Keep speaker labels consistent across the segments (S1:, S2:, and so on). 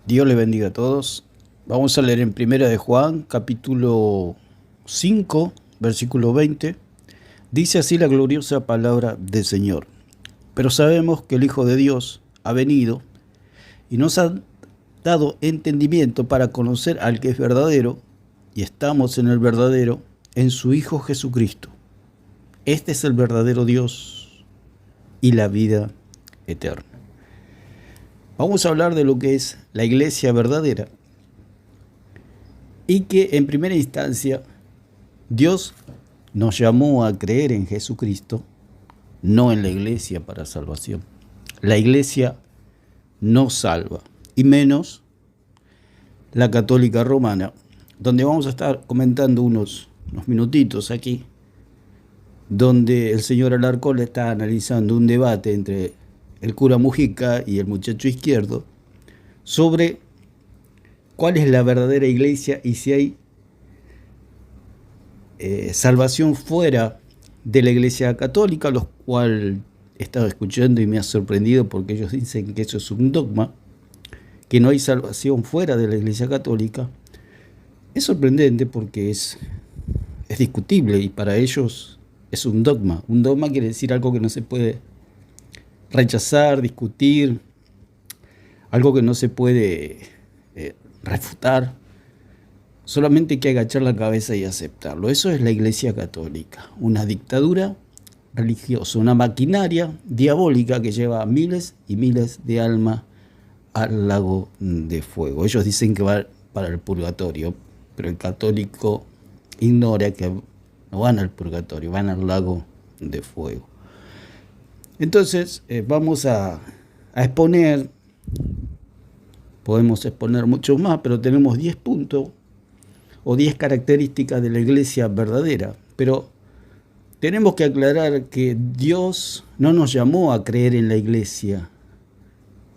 S1: Dios le bendiga a todos. Vamos a leer en Primera de Juan, capítulo 5, versículo 20. Dice así la gloriosa palabra del Señor. Pero sabemos que el Hijo de Dios ha venido y nos ha dado entendimiento para conocer al que es verdadero, y estamos en el verdadero, en su Hijo Jesucristo. Este es el verdadero Dios y la vida eterna. Vamos a hablar de lo que es la iglesia verdadera y que en primera instancia Dios nos llamó a creer en Jesucristo, no en la iglesia para salvación. La iglesia no salva, y menos la católica romana, donde vamos a estar comentando unos minutitos aquí, donde el señor Alarcón está analizando un debate entre el cura Mujica y el muchacho izquierdo sobre cuál es la verdadera iglesia y si hay salvación fuera de la iglesia católica, lo cual he estado escuchando y me ha sorprendido porque ellos dicen que eso es un dogma, que no hay salvación fuera de la iglesia católica. Es sorprendente porque es discutible y para ellos es un dogma. Un dogma quiere decir algo que no se puede rechazar, discutir, algo que no se puede refutar, solamente hay que agachar la cabeza y aceptarlo. Eso es la Iglesia Católica, una dictadura religiosa, una maquinaria diabólica que lleva a miles y miles de almas al lago de fuego. Ellos dicen que va para el purgatorio, pero el católico ignora que no van al purgatorio, van al lago de fuego. Entonces vamos a exponer, podemos exponer mucho más, pero tenemos 10 puntos o 10 características de la iglesia verdadera. Pero tenemos que aclarar que Dios no nos llamó a creer en la iglesia,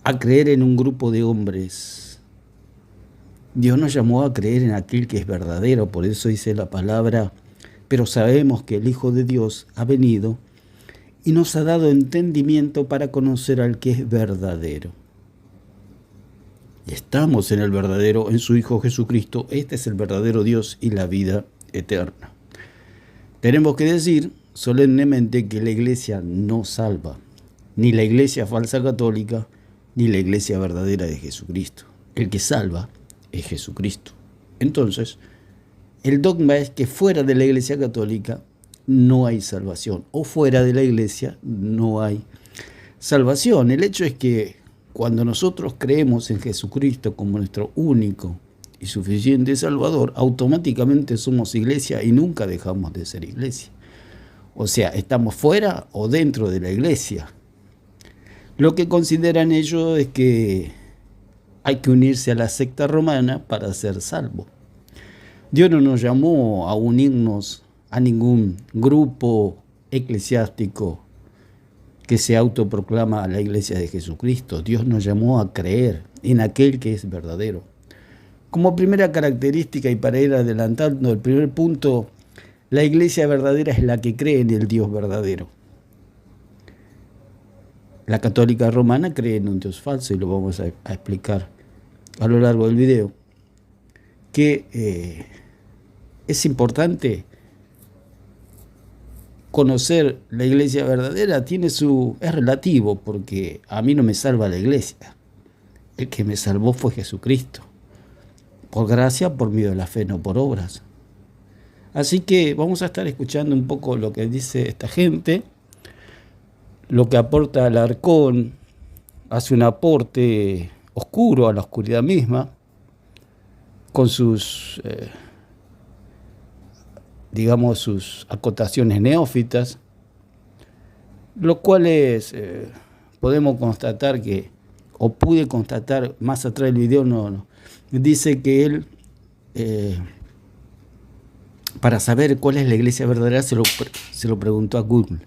S1: a creer en un grupo de hombres. Dios nos llamó a creer en aquel que es verdadero, por eso dice la palabra, pero sabemos que el Hijo de Dios ha venido y nos ha dado entendimiento para conocer al que es verdadero. Y estamos en el verdadero, en su Hijo Jesucristo. Este es el verdadero Dios y la vida eterna. Tenemos que decir solemnemente que la iglesia no salva, ni la iglesia falsa católica, ni la iglesia verdadera de Jesucristo. El que salva es Jesucristo. Entonces, el dogma es que fuera de la iglesia católica no hay salvación, o fuera de la iglesia no hay salvación. El hecho es que cuando nosotros creemos en Jesucristo como nuestro único y suficiente Salvador, automáticamente somos iglesia y nunca dejamos de ser iglesia. O sea, estamos fuera o dentro de la iglesia. Lo que consideran ellos es que hay que unirse a la secta romana para ser salvo. Dios no nos llamó a unirnos a ningún grupo eclesiástico que se autoproclama la iglesia de Jesucristo. Dios nos llamó a creer en aquel que es verdadero. Como primera característica, y para ir adelantando el primer punto, la iglesia verdadera es la que cree en el Dios verdadero. La católica romana cree en un Dios falso, y lo vamos a explicar a lo largo del video, que es importante conocer la iglesia verdadera. Es relativo, porque a mí no me salva la iglesia. El que me salvó fue Jesucristo, por gracia, por medio de la fe, no por obras. Así que vamos a estar escuchando un poco lo que dice esta gente, lo que aporta Alarcón. Hace un aporte oscuro a la oscuridad misma, con sus sus acotaciones neófitas, los cuales podemos constatar que, o pude constatar más atrás del video, dice que él, para saber cuál es la iglesia verdadera, se lo preguntó a Google.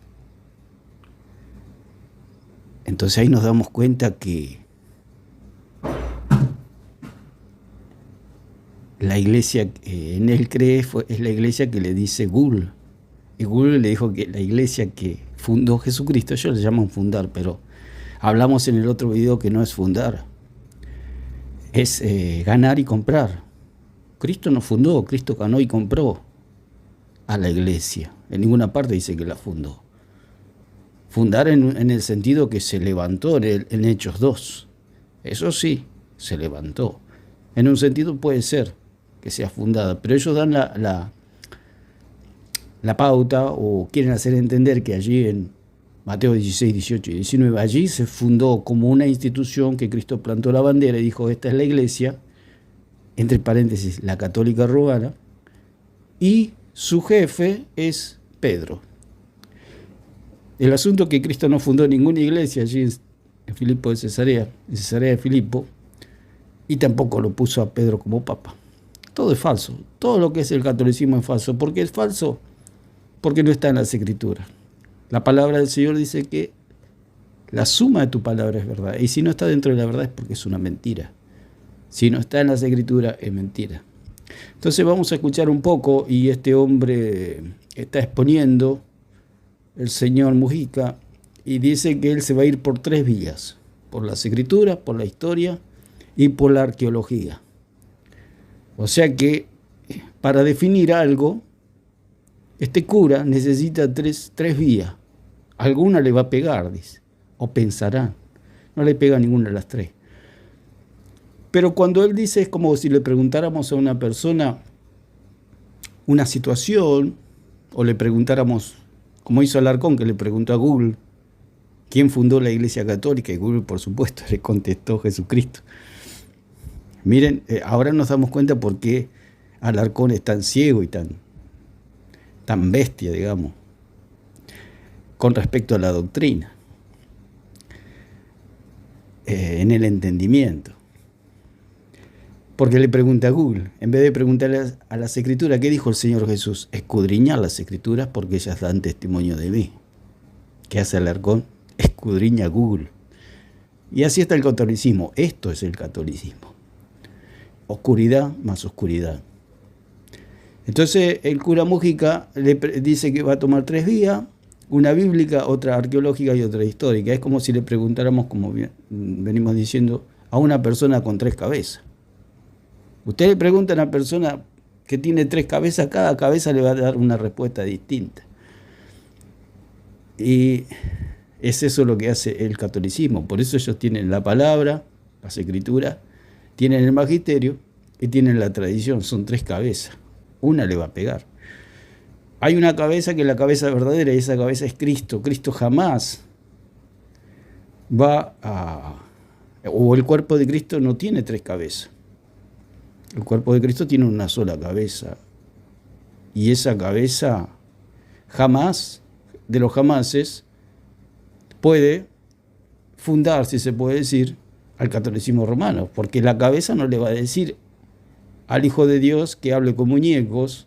S1: Entonces ahí nos damos cuenta que la iglesia que en él cree es la iglesia que le dice Google. Y Google le dijo que la iglesia que fundó Jesucristo, ellos le llaman fundar, pero hablamos en el otro video que no es fundar. es ganar y comprar. Cristo no fundó, Cristo ganó y compró a la iglesia. En ninguna parte dice que la fundó. Fundar en el sentido que se levantó en Hechos 2. Eso sí, se levantó. En un sentido puede ser que sea fundada, pero ellos dan la pauta o quieren hacer entender que allí en Mateo 16, 18 y 19, allí se fundó como una institución que Cristo plantó la bandera y dijo, esta es la iglesia, entre paréntesis, la católica romana, y su jefe es Pedro. El asunto es que Cristo no fundó ninguna iglesia allí en Filipo de Cesarea, en Cesarea de Filipo, y tampoco lo puso a Pedro como papa. Todo es falso. Todo lo que es el catolicismo es falso. ¿Por qué es falso? Porque no está en las Escrituras. La palabra del Señor dice que la suma de tu palabra es verdad. Y si no está dentro de la verdad es porque es una mentira. Si no está en las Escrituras es mentira. Entonces vamos a escuchar un poco y este hombre está exponiendo, el señor Mujica, y dice que él se va a ir por 3 vías. Por las Escrituras, por la historia y por la arqueología. O sea que para definir algo, este cura necesita tres vías. Alguna le va a pegar, dice, o pensará. No le pega ninguna de las 3. Pero cuando él dice, es como si le preguntáramos a una persona una situación, o le preguntáramos, como hizo Alarcón, que le preguntó a Google, ¿quién fundó la Iglesia Católica? Y Google, por supuesto, le contestó Jesucristo. Miren, ahora nos damos cuenta por qué Alarcón es tan ciego y tan bestia, digamos, con respecto a la doctrina, en el entendimiento. Porque le pregunta a Google, en vez de preguntarle a las Escrituras, ¿qué dijo el Señor Jesús? Escudriñar las Escrituras porque ellas dan testimonio de mí. ¿Qué hace Alarcón? Escudriña Google. Y así está el catolicismo. Esto es el catolicismo. Oscuridad más oscuridad. Entonces el cura Mujica le dice que va a tomar 3 vías, una bíblica, otra arqueológica y otra histórica. Es como si le preguntáramos, como venimos diciendo, a una persona con 3 cabezas. Usted le pregunta a una persona que tiene 3 cabezas, cada cabeza le va a dar una respuesta distinta. Y es eso lo que hace el catolicismo. Por eso ellos tienen la palabra, las Escrituras, tienen el magisterio y tienen la tradición. Son 3 cabezas. Una le va a pegar. Hay una cabeza que es la cabeza verdadera y esa cabeza es Cristo. Cristo jamás va a... O el cuerpo de Cristo no tiene 3 cabezas. El cuerpo de Cristo tiene una sola cabeza. Y esa cabeza jamás, de los jamases, puede fundar, si se puede decir, al catolicismo romano. Porque la cabeza no le va a decir al Hijo de Dios que hable con muñecos,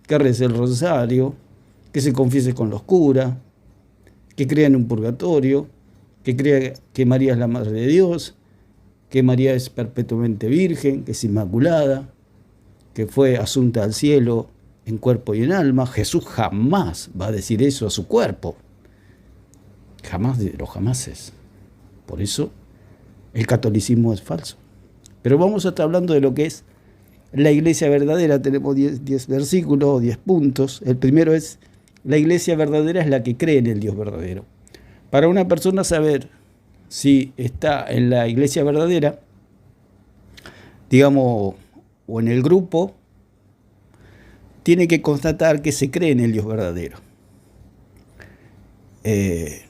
S1: que rece el rosario, que se confiese con los curas, que crea en un purgatorio, que crea que María es la Madre de Dios, que María es perpetuamente virgen, que es inmaculada, que fue asunta al cielo en cuerpo y en alma. Jesús jamás va a decir eso a su cuerpo. Jamás de los jamases. Por eso el catolicismo es falso. Pero vamos a estar hablando de lo que es la iglesia verdadera. Tenemos 10 versículos, 10 puntos. El primero es, la iglesia verdadera es la que cree en el Dios verdadero. Para una persona saber si está en la iglesia verdadera, digamos, o en el grupo, tiene que constatar que se cree en el Dios verdadero.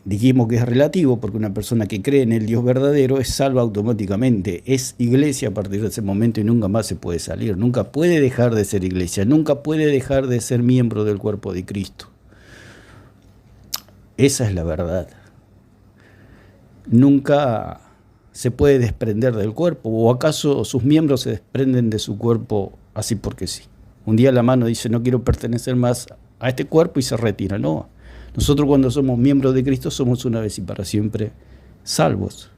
S1: Dijimos que es relativo porque una persona que cree en el Dios verdadero es salva automáticamente, es iglesia a partir de ese momento y nunca más se puede salir, nunca puede dejar de ser iglesia, nunca puede dejar de ser miembro del cuerpo de Cristo. Esa es la verdad. Nunca se puede desprender del cuerpo, o acaso sus miembros se desprenden de su cuerpo así porque sí. Un día la mano dice no quiero pertenecer más a este cuerpo y se retira, no. Nosotros cuando somos miembros de Cristo somos una vez y para siempre salvos.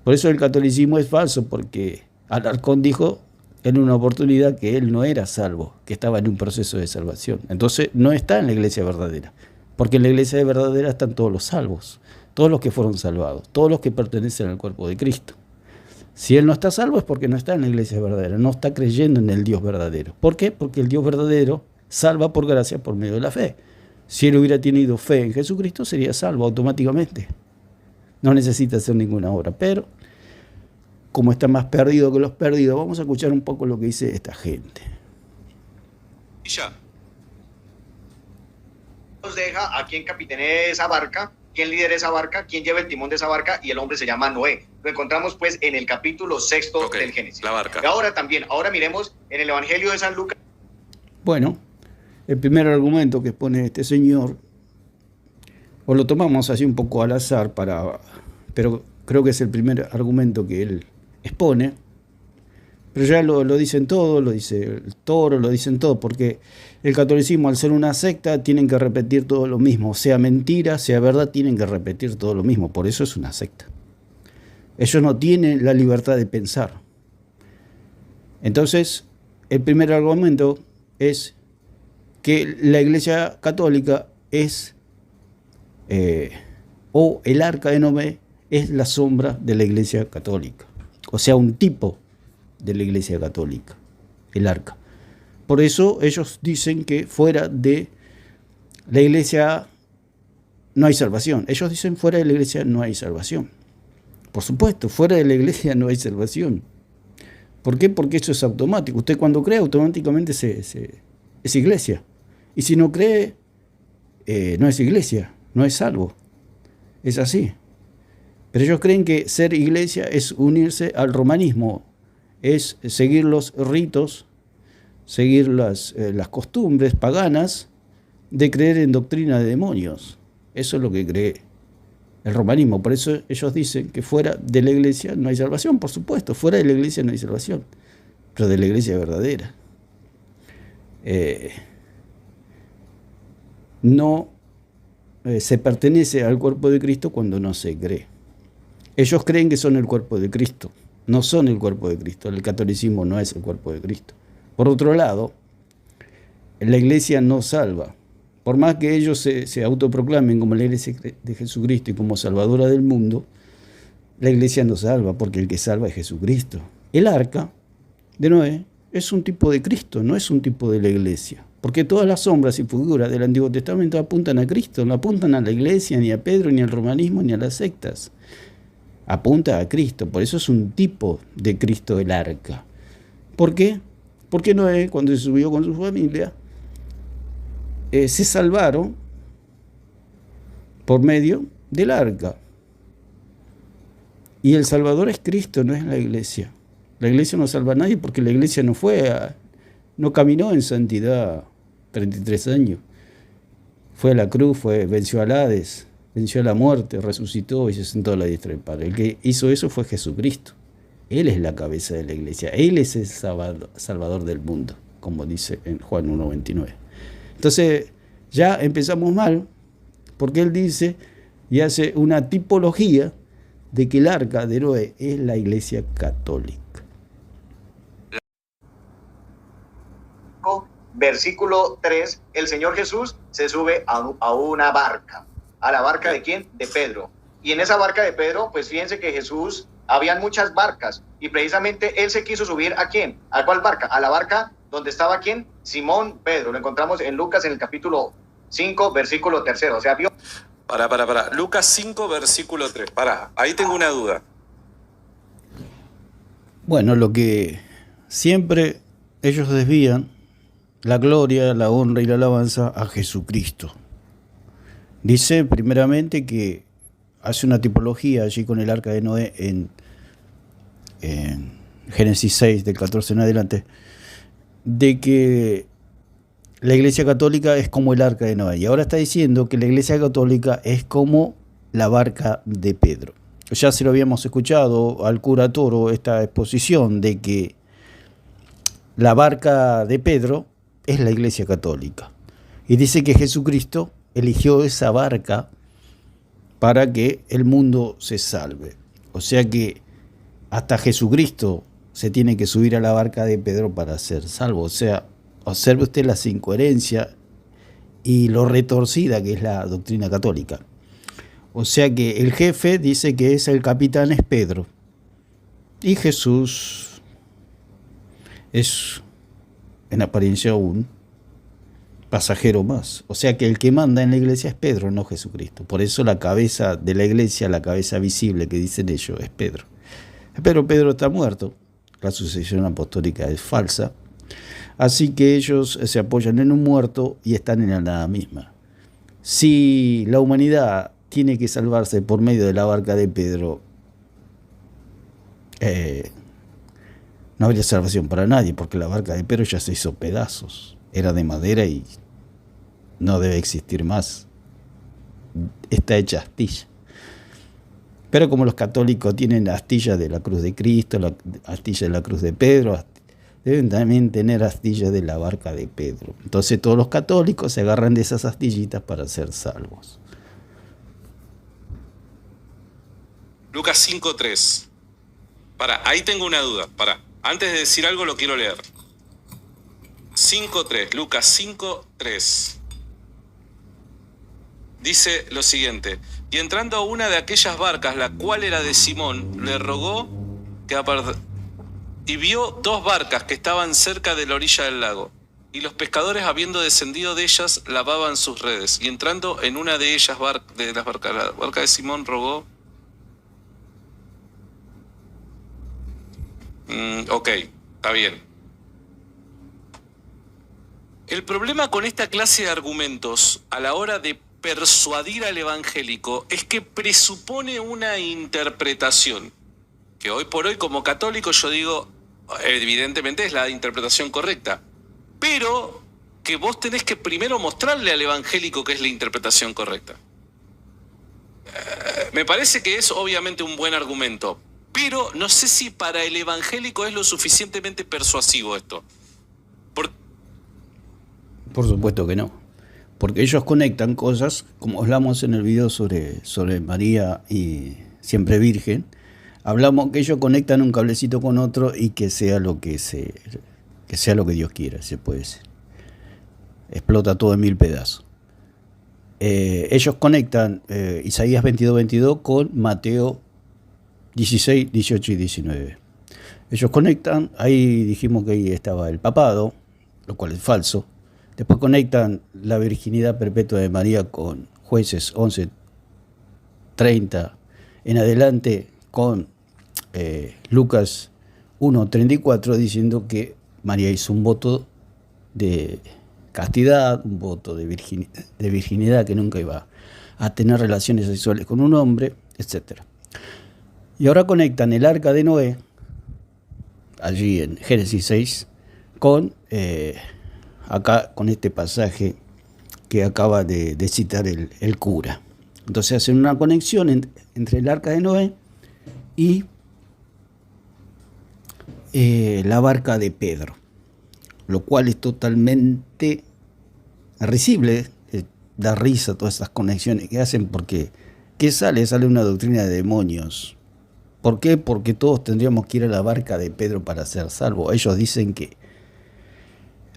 S1: Por eso el catolicismo es falso, porque Alarcón dijo en una oportunidad que él no era salvo, que estaba en un proceso de salvación. Entonces no está en la iglesia verdadera, porque en la iglesia verdadera están todos los salvos, todos los que fueron salvados, todos los que pertenecen al cuerpo de Cristo. Si él no está salvo es porque no está en la iglesia verdadera, no está creyendo en el Dios verdadero. ¿Por qué? Porque el Dios verdadero salva por gracia por medio de la fe. Si él hubiera tenido fe en Jesucristo, sería salvo automáticamente. No necesita hacer ninguna obra. Pero, como está más perdido que los perdidos, vamos a escuchar un poco lo que dice esta gente.
S2: Y ya. Nos deja a quien capitane esa barca, quién lidera esa barca, quién lleva el timón de esa barca, y el hombre se llama Noé. Lo encontramos pues en el capítulo 6 del Génesis.
S3: La barca.
S2: Y ahora miremos en el Evangelio de San Lucas.
S1: Bueno, el primer argumento que expone este señor, o lo tomamos así un poco al azar, pero creo que es el primer argumento que él expone, pero ya lo dicen todo, lo dice el Toro, lo dicen todo, porque el catolicismo, al ser una secta, tienen que repetir todo lo mismo, sea mentira, sea verdad, tienen que repetir todo lo mismo, por eso es una secta. Ellos no tienen la libertad de pensar. Entonces, el primer argumento es que la Iglesia Católica es, o el arca de Noé, es la sombra de la Iglesia Católica. O sea, un tipo de la Iglesia Católica, el arca. Por eso ellos dicen que fuera de la Iglesia no hay salvación. Ellos dicen fuera de la Iglesia no hay salvación. Por supuesto, fuera de la Iglesia no hay salvación. ¿Por qué? Porque eso es automático. Usted cuando cree automáticamente es iglesia. Y si no cree, no es iglesia, no es salvo. Es así. Pero ellos creen que ser iglesia es unirse al romanismo, es seguir los ritos, seguir las costumbres paganas de creer en doctrina de demonios. Eso es lo que cree el romanismo. Por eso ellos dicen que fuera de la iglesia no hay salvación. Por supuesto, fuera de la iglesia no hay salvación, pero de la iglesia verdadera. No se pertenece al cuerpo de Cristo cuando no se cree. Ellos creen que son el cuerpo de Cristo, no son el cuerpo de Cristo. El catolicismo no es el cuerpo de Cristo. Por otro lado, la iglesia no salva. Por más que ellos se autoproclamen como la iglesia de Jesucristo y como salvadora del mundo, la iglesia no salva, porque el que salva es Jesucristo. El arca de Noé es un tipo de Cristo, no es un tipo de la iglesia. Porque todas las sombras y figuras del Antiguo Testamento apuntan a Cristo, no apuntan a la iglesia, ni a Pedro, ni al romanismo, ni a las sectas. Apunta a Cristo, por eso es un tipo de Cristo el arca. ¿Por qué? Porque Noé, cuando se subió con su familia, se salvaron por medio del arca. Y el Salvador es Cristo, no es la iglesia. La iglesia no salva a nadie porque la iglesia no caminó en santidad 33 años. Fue a la cruz, venció al Hades, venció a la muerte, resucitó y se sentó a la diestra del Padre. El que hizo eso fue Jesucristo. Él es la cabeza de la iglesia. Él es el Salvador del mundo, como dice en Juan 1:29. Entonces, ya empezamos mal, porque él dice y hace una tipología de que el arca de Noé es la iglesia católica.
S2: Versículo 3, el Señor Jesús se sube a una barca. ¿A la barca de quién? De Pedro. Y en esa barca de Pedro, pues fíjense que Jesús, habían muchas barcas, y precisamente él se quiso subir ¿a quién? ¿A cuál barca? A la barca donde estaba ¿quién? Simón Pedro. Lo encontramos en Lucas en el capítulo 5, versículo 3. O sea, vio.
S3: Para. Lucas 5, versículo 3. Ahí tengo una duda.
S1: Bueno, lo que siempre ellos desvían, la gloria, la honra y la alabanza a Jesucristo. Dice primeramente que hace una tipología allí con el arca de Noé en Génesis 6, del 14 en adelante, de que la iglesia católica es como el arca de Noé. Y ahora está diciendo que la iglesia católica es como la barca de Pedro. Ya se lo habíamos escuchado al cura Toro, esta exposición de que la barca de Pedro es la iglesia católica. Y dice que Jesucristo eligió esa barca para que el mundo se salve. O sea que hasta Jesucristo se tiene que subir a la barca de Pedro para ser salvo. O sea, observe usted las incoherencias y lo retorcida que es la doctrina católica. O sea que el jefe dice que el capitán es Pedro. Y Jesús es, en apariencia, un pasajero más. O sea que el que manda en la iglesia es Pedro, no Jesucristo. Por eso la cabeza de la iglesia, la cabeza visible que dicen ellos, es Pedro. Pero Pedro está muerto. La sucesión apostólica es falsa. Así que ellos se apoyan en un muerto y están en la nada misma. Si la humanidad tiene que salvarse por medio de la barca de Pedro, no habría salvación para nadie, porque la barca de Pedro ya se hizo pedazos. Era de madera y no debe existir más. Está hecha astilla. Pero como los católicos tienen la astilla de la cruz de Cristo, la astilla de la cruz de Pedro, deben también tener astilla de la barca de Pedro. Entonces todos los católicos se agarran de esas astillitas para ser salvos.
S3: Lucas 5:3. Ahí tengo una duda. Antes de decir algo lo quiero leer. 5:3, Lucas 5:3. Dice lo siguiente: y entrando a una de aquellas barcas, la cual era de Simón, le rogó que y vio dos barcas que estaban cerca de la orilla del lago. Y los pescadores, habiendo descendido de ellas, lavaban sus redes. Y entrando en una de ellas, la barca de Simón, rogó. Ok, está bien. El problema con esta clase de argumentos a la hora de persuadir al evangélico es que presupone una interpretación, que hoy por hoy como católico yo digo, evidentemente es la interpretación correcta, pero que vos tenés que primero mostrarle al evangélico que es la interpretación correcta. Me parece que es obviamente un buen argumento, pero no sé si para el evangélico es lo suficientemente persuasivo esto.
S1: Por supuesto que no. Porque ellos conectan cosas, como hablamos en el video sobre María y siempre virgen, hablamos que ellos conectan un cablecito con otro y que sea lo que sea lo que Dios quiera, se puede decir. Explota todo en 1000 pedazos. Ellos conectan Isaías 22:22 con Mateo 16, 18 y 19. Ellos conectan, ahí dijimos que ahí estaba el papado, lo cual es falso. Después conectan la virginidad perpetua de María con Jueces 11:30 en adelante con Lucas 1:34, diciendo que María hizo un voto de castidad, un voto de virginidad, que nunca iba a tener relaciones sexuales con un hombre, etc. Y ahora conectan el arca de Noé, allí en Génesis 6, con acá con este pasaje que acaba de citar el cura. Entonces hacen una conexión entre el arca de Noé y la barca de Pedro, lo cual es totalmente risible, da risa todas esas conexiones que hacen, porque ¿qué sale? Sale una doctrina de demonios. ¿Por qué? Porque todos tendríamos que ir a la barca de Pedro para ser salvos. Ellos dicen que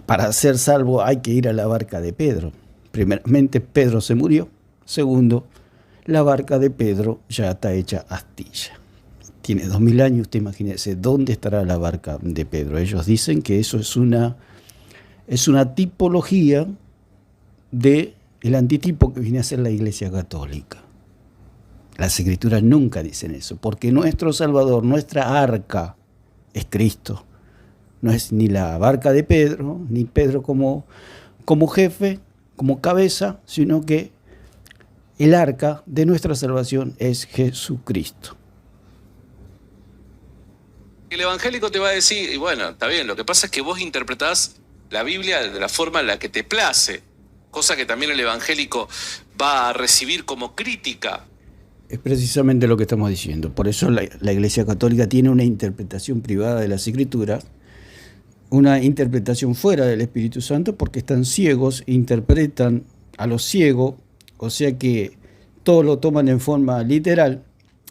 S1: para ser salvo hay que ir a la barca de Pedro. Primeramente, Pedro se murió. Segundo, la barca de Pedro ya está hecha astilla. Tiene 2000 años, usted imagínese, ¿dónde estará la barca de Pedro? Ellos dicen que eso es una tipología del antitipo que viene a ser la Iglesia Católica. Las Escrituras nunca dicen eso, porque nuestro Salvador, nuestra arca, es Cristo. No es ni la barca de Pedro, ni Pedro como jefe, como cabeza, sino que el arca de nuestra salvación es Jesucristo.
S3: El evangélico te va a decir, y bueno, está bien, lo que pasa es que vos interpretás la Biblia de la forma en la que te place, cosa que también el evangélico va a recibir como crítica.
S1: Es precisamente lo que estamos diciendo. Por eso la Iglesia Católica tiene una interpretación privada de las Escrituras, una interpretación fuera del Espíritu Santo, porque están ciegos, interpretan a los ciegos, o sea que todo lo toman en forma literal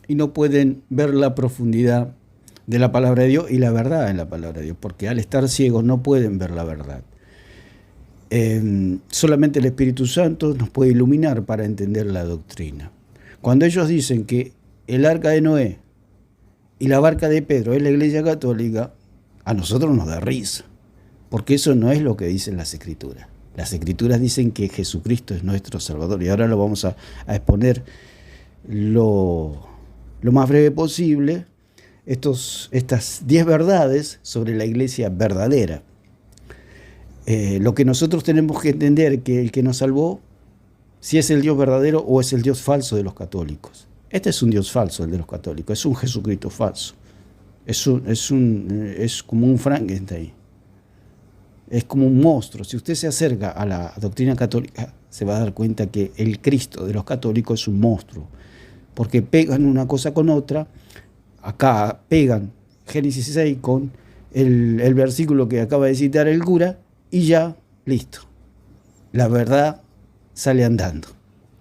S1: y no pueden ver la profundidad de la palabra de Dios y la verdad en la palabra de Dios, porque al estar ciegos no pueden ver la verdad. Solamente el Espíritu Santo nos puede iluminar para entender la doctrina. Cuando ellos dicen que el arca de Noé y la barca de Pedro es la Iglesia Católica, a nosotros nos da risa, porque eso no es lo que dicen las Escrituras. Las Escrituras dicen que Jesucristo es nuestro Salvador, y ahora lo vamos a exponer lo más breve posible, estas 10 verdades sobre la Iglesia verdadera. Lo que nosotros tenemos que entender es que el que nos salvó, si es el Dios verdadero o es el Dios falso de los católicos. Este es un Dios falso, el de los católicos, es un Jesucristo falso. Es como un Frankenstein. Es como un monstruo. Si usted se acerca a la doctrina católica, se va a dar cuenta que el Cristo de los católicos es un monstruo, porque pegan una cosa con otra. Acá pegan Génesis 6 con el versículo que acaba de citar el cura, y ya, listo. La verdad sale andando.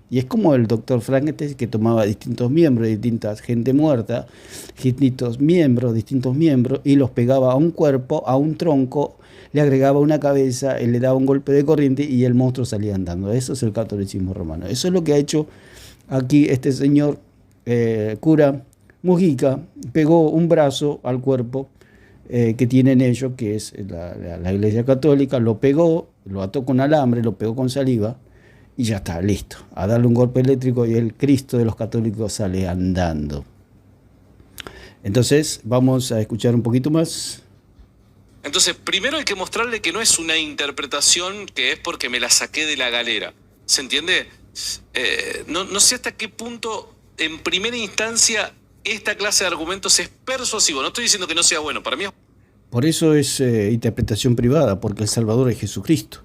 S1: Y es como el doctor Frankenstein, que tomaba distintos miembros de distintas gente muerta, distintos miembros, y los pegaba a un cuerpo, a un tronco, le agregaba una cabeza, él le daba un golpe de corriente y el monstruo salía andando. Eso es el catolicismo romano. Eso es lo que ha hecho aquí este señor cura Mujica. Pegó un brazo al cuerpo que tienen ellos, que es la Iglesia Católica, lo pegó, lo ató con alambre, lo pegó con saliva, y ya está, listo. A darle un golpe eléctrico y el Cristo de los católicos sale andando. Entonces, vamos a escuchar un poquito más.
S3: Entonces, primero hay que mostrarle que no es una interpretación que es porque me la saqué de la galera. ¿Se entiende? No sé hasta qué punto, en primera instancia, esta clase de argumentos es persuasivo. No estoy diciendo que no sea bueno, para mí es...
S1: Por eso es interpretación privada, porque el Salvador es Jesucristo.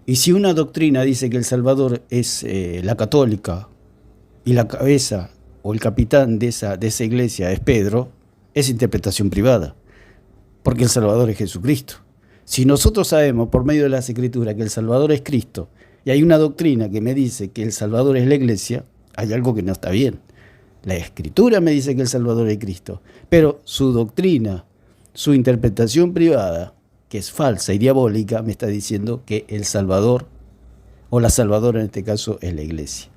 S1: Y si una doctrina dice que el Salvador es la católica y la cabeza o el capitán de esa iglesia es Pedro, es interpretación privada, porque el Salvador es Jesucristo. Si nosotros sabemos por medio de las Escrituras que el Salvador es Cristo, y hay una doctrina que me dice que el Salvador es la iglesia, hay algo que no está bien. La Escritura me dice que el Salvador es Cristo, pero su doctrina, su interpretación privada, que es falsa y diabólica, me está diciendo que el Salvador, o la Salvadora en este caso, es la iglesia.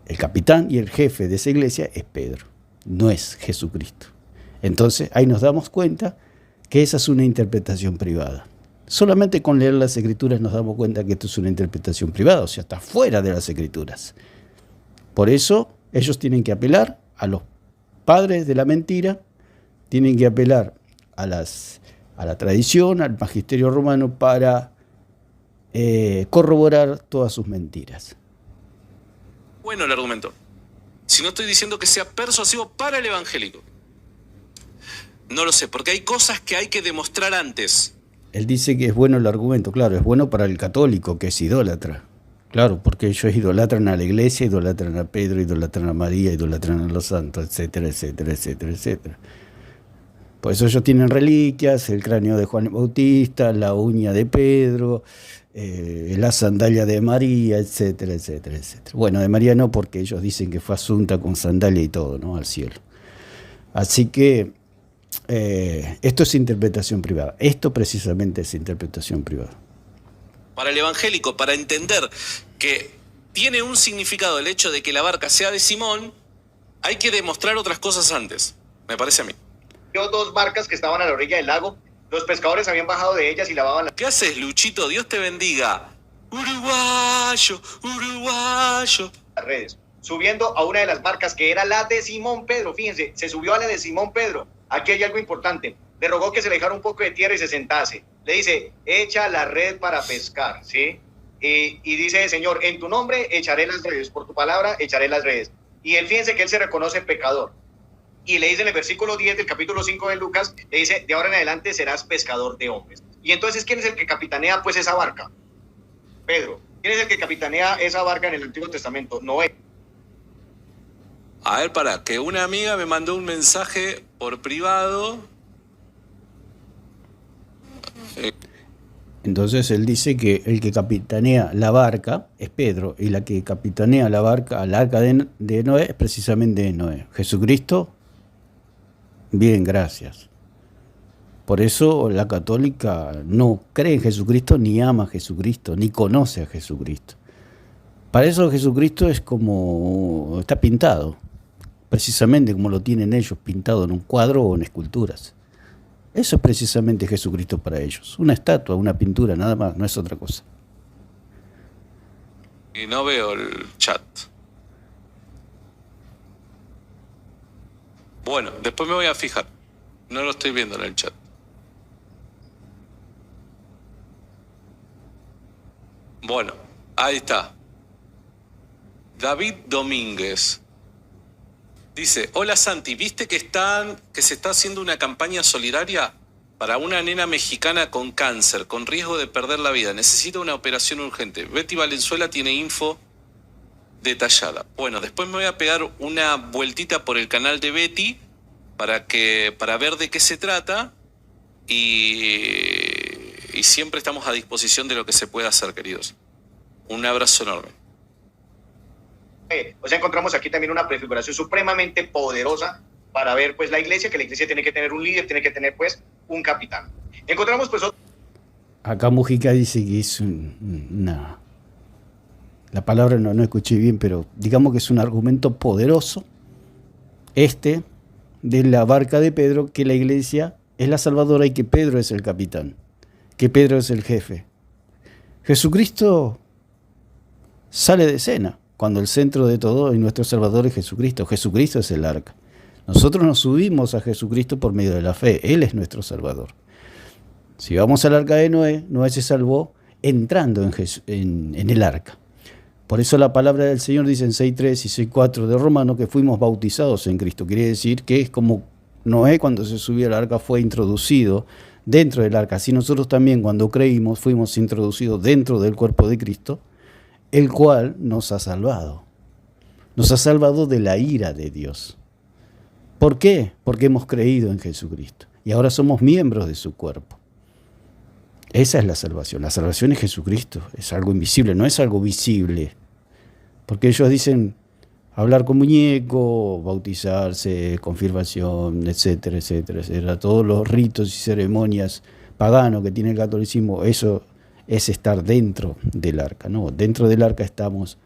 S1: El capitán y el jefe de esa iglesia es Pedro, no es Jesucristo. Entonces ahí nos damos cuenta que esa es una interpretación privada. Solamente con leer las Escrituras nos damos cuenta que esto es una interpretación privada, o sea, está fuera de las Escrituras. Por eso ellos tienen que apelar a los padres de la mentira, tienen que apelar a la tradición, al magisterio romano para corroborar todas sus mentiras.
S3: Bueno el argumento. Si no estoy diciendo que sea persuasivo para el evangélico. No lo sé, porque hay cosas que hay que demostrar antes.
S1: Él dice que es bueno el argumento, claro, es bueno para el católico que es idólatra. Claro, porque ellos idolatran a la iglesia, idolatran a Pedro, idolatran a María, idolatran a los santos, etcétera, etcétera, etcétera, etcétera. Por eso ellos tienen reliquias, el cráneo de Juan Bautista, la uña de Pedro, la sandalia de María, etcétera, etcétera, etcétera. Bueno, de María no, porque ellos dicen que fue asunta con sandalia y todo, ¿no?, al cielo. Así que esto es interpretación privada. Esto precisamente es interpretación privada.
S3: Para el evangélico, para entender que tiene un significado el hecho de que la barca sea de Simón, hay que demostrar otras cosas antes, me parece a mí.
S2: Dos barcas que estaban a la orilla del lago, los pescadores habían bajado de ellas y lavaban las...
S3: ¿Qué haces, Luchito? Dios te bendiga. Uruguayo, uruguayo.
S2: redes, subiendo a una de las barcas que era la de Simón Pedro. Fíjense, se subió a la de Simón Pedro. Aquí hay algo importante. Le rogó que se le dejara un poco de tierra y se sentase. Le dice, echa la red para pescar, ¿sí? Y dice, Señor, en tu nombre echaré las redes, por tu palabra echaré las redes. Y él, fíjense que él se reconoce pecador. Y le dice en el versículo 10 del capítulo 5 de Lucas, le dice, de ahora en adelante serás pescador de hombres. Y entonces, ¿quién es el que capitanea pues esa barca? Pedro. ¿Quién es el que capitanea esa barca en el Antiguo Testamento? Noé.
S3: A ver, para, que una amiga me mandó un mensaje por privado.
S1: Entonces él dice que el que capitanea la barca es Pedro, y la que capitanea la barca, al arca de Noé, es precisamente Noé. Jesucristo, bien, gracias. Por eso la católica no cree en Jesucristo, ni ama a Jesucristo, ni conoce a Jesucristo. Para eso Jesucristo es como, está pintado. precisamente como lo tienen ellos, pintado en un cuadro o en esculturas. Eso es precisamente Jesucristo para ellos. Una estatua, una pintura, nada más, no es otra cosa.
S3: Y no veo el chat. Bueno, después me voy a fijar. No lo estoy viendo en el chat. Bueno, ahí está. David Domínguez dice: hola Santi, ¿viste que se está haciendo una campaña solidaria para una nena mexicana con cáncer, con riesgo de perder la vida? Necesita una operación urgente. Betty Valenzuela tiene info detallada. Bueno, después me voy a pegar una vueltita por el canal de Betty para ver de qué se trata y siempre estamos a disposición de lo que se pueda hacer, queridos. Un abrazo enorme.
S2: O sea, encontramos aquí también una prefiguración supremamente poderosa para ver pues la iglesia, que la iglesia tiene que tener un líder, tiene que tener pues un capitán. Encontramos pues
S1: Acá Mujica dice que es la palabra no escuché bien, pero digamos que es un argumento poderoso de la barca de Pedro, que la iglesia es la salvadora y que Pedro es el capitán, que Pedro es el jefe. Jesucristo sale de escena cuando el centro de todo y nuestro Salvador es Jesucristo. Jesucristo es el arca. Nosotros nos subimos a Jesucristo por medio de la fe. Él es nuestro Salvador. Si vamos al arca de Noé, Noé se salvó entrando en el arca. Por eso la palabra del Señor dice en 6.3 y 6.4 de Romanos que fuimos bautizados en Cristo. Quiere decir que es como Noé cuando se subió al arca fue introducido dentro del arca. Así nosotros también cuando creímos fuimos introducidos dentro del cuerpo de Cristo, el cual nos ha salvado. Nos ha salvado de la ira de Dios. ¿Por qué? Porque hemos creído en Jesucristo. Y ahora somos miembros de su cuerpo. Esa es la salvación. La salvación es Jesucristo. Es algo invisible, no es algo visible. Porque ellos dicen hablar con muñeco, bautizarse, confirmación, etcétera, etcétera, etcétera. Todos los ritos y ceremonias paganos que tiene el catolicismo, eso es estar dentro del arca, ¿no? Dentro del arca estamos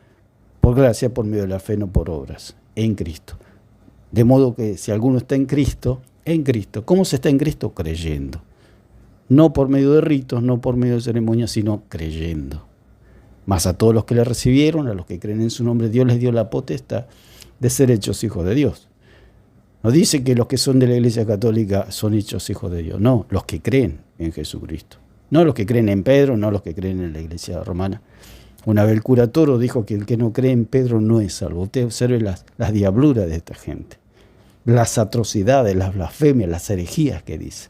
S1: por gracia, por medio de la fe, no por obras, en Cristo. De modo que si alguno está en Cristo, ¿cómo se está en Cristo? Creyendo. No por medio de ritos, no por medio de ceremonias, sino creyendo. Mas a todos los que le recibieron, a los que creen en su nombre, Dios les dio la potestad de ser hechos hijos de Dios. No dice que los que son de la Iglesia Católica son hechos hijos de Dios, no, los que creen en Jesucristo. No los que creen en Pedro, no los que creen en la Iglesia romana. Una vez el cura Toro dijo que el que no cree en Pedro no es salvo. Usted observe las diabluras de esta gente, las atrocidades, las blasfemias, las herejías que dice.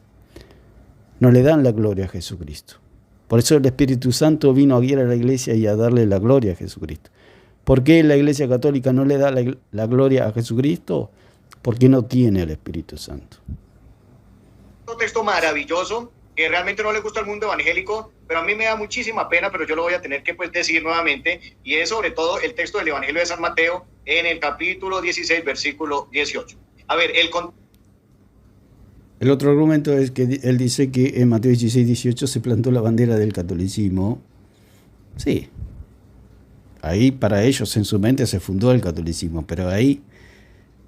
S1: No le dan la gloria a Jesucristo. Por eso el Espíritu Santo vino a guiar a la Iglesia y a darle la gloria a Jesucristo. ¿Por qué la Iglesia Católica no le da la gloria a Jesucristo? Porque no tiene el Espíritu Santo.
S2: Un texto maravilloso que realmente no le gusta al mundo evangélico, pero a mí me da muchísima pena, pero yo lo voy a tener que decir nuevamente, y es sobre todo el texto del Evangelio de San Mateo en el capítulo 16, versículo 18. A ver,
S1: el otro argumento es que él dice que en Mateo 16, 18 se plantó la bandera del catolicismo. Sí, ahí para ellos en su mente se fundó el catolicismo, pero ahí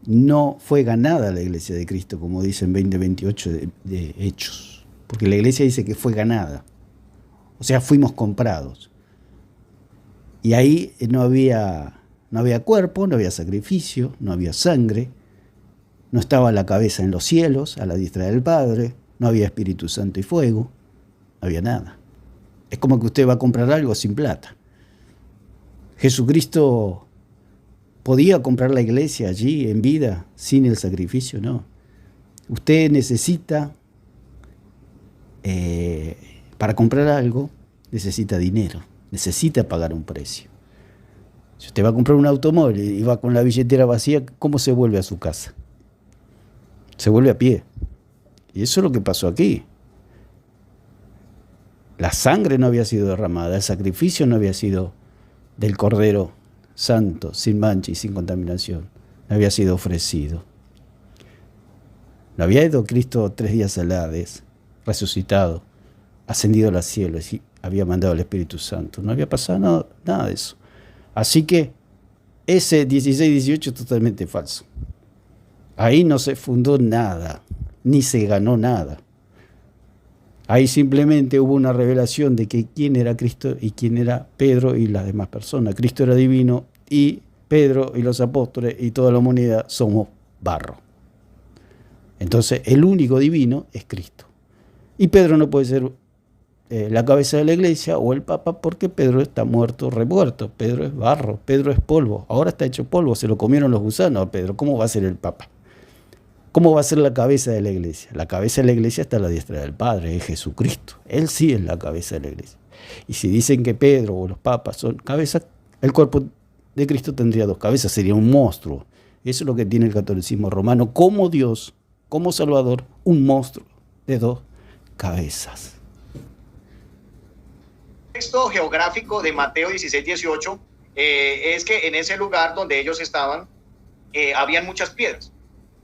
S1: no fue ganada la Iglesia de Cristo, como dice en 20:28 de Hechos. Porque la iglesia dice que fue ganada. O sea, fuimos comprados. Y ahí no había cuerpo, no había sacrificio, no había sangre, no estaba la cabeza en los cielos, a la diestra del Padre, no había Espíritu Santo y fuego, no había nada. Es como que usted va a comprar algo sin plata. Jesucristo podía comprar la iglesia allí en vida sin el sacrificio, no. Usted necesita... para comprar algo necesita dinero, necesita pagar un precio. Si usted va a comprar un automóvil y va con la billetera vacía, ¿cómo se vuelve a su casa? Se vuelve a pie. Y eso es lo que pasó aquí. La sangre no había sido derramada, el sacrificio no había sido del Cordero Santo, sin mancha y sin contaminación, no había sido ofrecido. No había ido Cristo 3 días al Hades, resucitado, ascendido a los cielos y había mandado el Espíritu Santo. No había pasado nada de eso. Así que ese 16-18 es totalmente falso. Ahí no se fundó nada, ni se ganó nada. Ahí simplemente hubo una revelación de que quién era Cristo y quién era Pedro y las demás personas. Cristo era divino y Pedro y los apóstoles y toda la humanidad somos barro. Entonces el único divino es Cristo. Y Pedro no puede ser la cabeza de la iglesia o el papa porque Pedro está muerto, remuerto. Pedro es barro, Pedro es polvo. Ahora está hecho polvo, se lo comieron los gusanos a Pedro. ¿Cómo va a ser el papa? ¿Cómo va a ser la cabeza de la iglesia? La cabeza de la iglesia está a la diestra del Padre, es Jesucristo. Él sí es la cabeza de la iglesia. Y si dicen que Pedro o los papas son cabezas, el cuerpo de Cristo tendría dos cabezas, sería un monstruo. Eso es lo que tiene el catolicismo romano, como Dios, como Salvador, un monstruo de dos cabezas.
S2: El texto geográfico de Mateo 16-18 es que en ese lugar donde ellos estaban habían muchas piedras.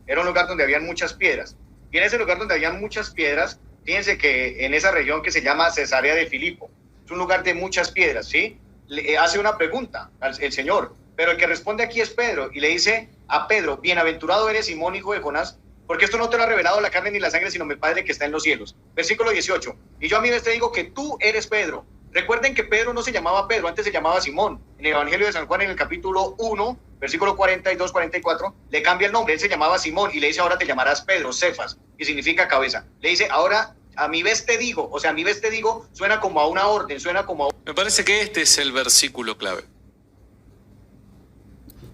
S2: Era un lugar donde habían muchas piedras. Y en ese lugar donde habían muchas piedras, fíjense que en esa región que se llama Cesarea de Filipo, es un lugar de muchas piedras, ¿sí? Le hace una pregunta el Señor, pero el que responde aquí es Pedro, y le dice a Pedro: bienaventurado eres, Simón, hijo de Jonás, porque esto no te lo ha revelado la carne ni la sangre, sino mi Padre que está en los cielos. Versículo 18, y yo a mi vez te digo que tú eres Pedro. Recuerden que Pedro no se llamaba Pedro, antes se llamaba Simón. En el Evangelio de San Juan, en el capítulo 1, versículo 42-44, le cambia el nombre. Él se llamaba Simón y le dice: ahora te llamarás Pedro, Cefas, que significa cabeza. Le dice: ahora a mi vez te digo, o sea, a mi vez te digo, suena como a una orden, suena como a...
S3: Me parece que este es el versículo clave.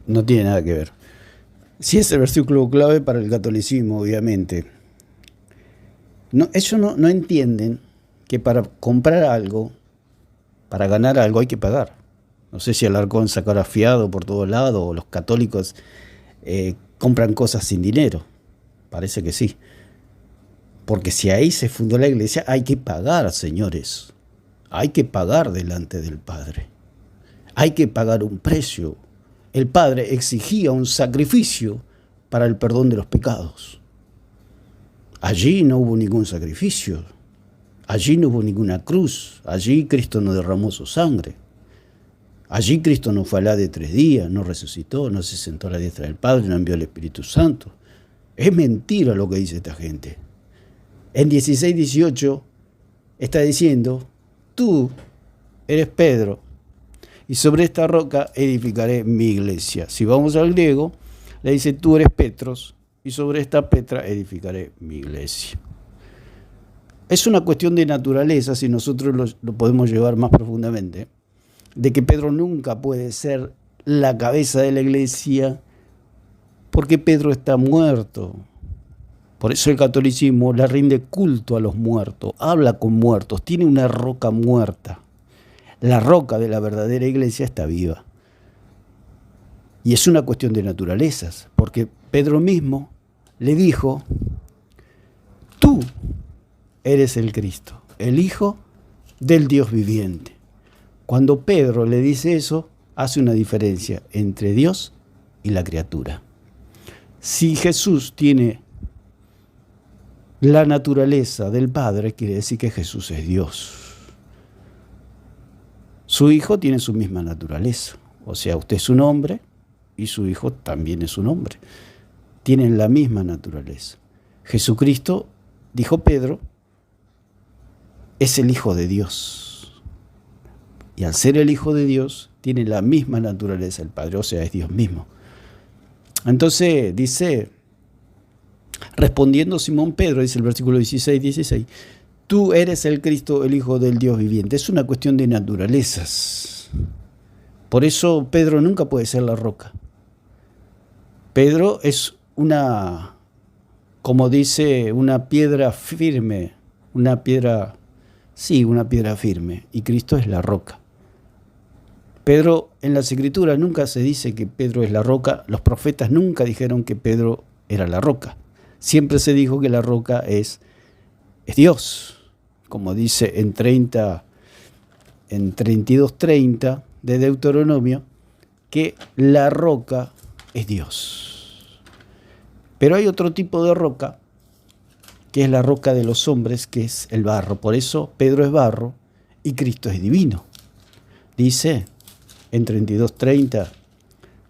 S1: No tiene nada que ver. Sí es el versículo clave para el catolicismo, obviamente. No, ellos no entienden que para comprar algo, para ganar algo hay que pagar. No sé si Alarcón sacará fiado por todos lados o los católicos compran cosas sin dinero. Parece que sí. Porque si ahí se fundó la iglesia, hay que pagar, señores. Hay que pagar delante del Padre. Hay que pagar un precio. El Padre exigía un sacrificio para el perdón de los pecados. Allí no hubo ningún sacrificio. Allí no hubo ninguna cruz. Allí Cristo no derramó su sangre. Allí Cristo no fue alá de 3 días, no resucitó, no se sentó a la diestra del Padre, no envió el Espíritu Santo. Es mentira lo que dice esta gente. En 16:18 está diciendo: tú eres Pedro, y sobre esta roca edificaré mi iglesia. Si vamos al griego, le dice: tú eres Petros, y sobre esta Petra edificaré mi iglesia. Es una cuestión de naturaleza, si nosotros lo podemos llevar más profundamente, de que Pedro nunca puede ser la cabeza de la iglesia porque Pedro está muerto. Por eso el catolicismo le rinde culto a los muertos, habla con muertos, tiene una roca muerta. La roca de la verdadera iglesia está viva. Y es una cuestión de naturalezas, porque Pedro mismo le dijo: tú eres el Cristo, el Hijo del Dios viviente. Cuando Pedro le dice eso, hace una diferencia entre Dios y la criatura. Si Jesús tiene la naturaleza del Padre, quiere decir que Jesús es Dios. Su Hijo tiene su misma naturaleza. O sea, usted es un hombre y su Hijo también es un hombre. Tienen la misma naturaleza. Jesucristo, dijo Pedro, es el Hijo de Dios. Y al ser el Hijo de Dios, tiene la misma naturaleza del Padre, o sea, es Dios mismo. Entonces dice, respondiendo Simón Pedro, dice el versículo 16, tú eres el Cristo, el Hijo del Dios viviente. Es una cuestión de naturalezas. Por eso Pedro nunca puede ser la roca. Pedro es una, como dice, una piedra firme, una piedra firme, y Cristo es la roca. Pedro, en las Escrituras nunca se dice que Pedro es la roca, los profetas nunca dijeron que Pedro era la roca. Siempre se dijo que la roca es Dios, como dice en 32:30 de Deuteronomio, que la roca es Dios. Pero hay otro tipo de roca, que es la roca de los hombres, que es el barro. Por eso Pedro es barro y Cristo es divino. Dice en 32:30,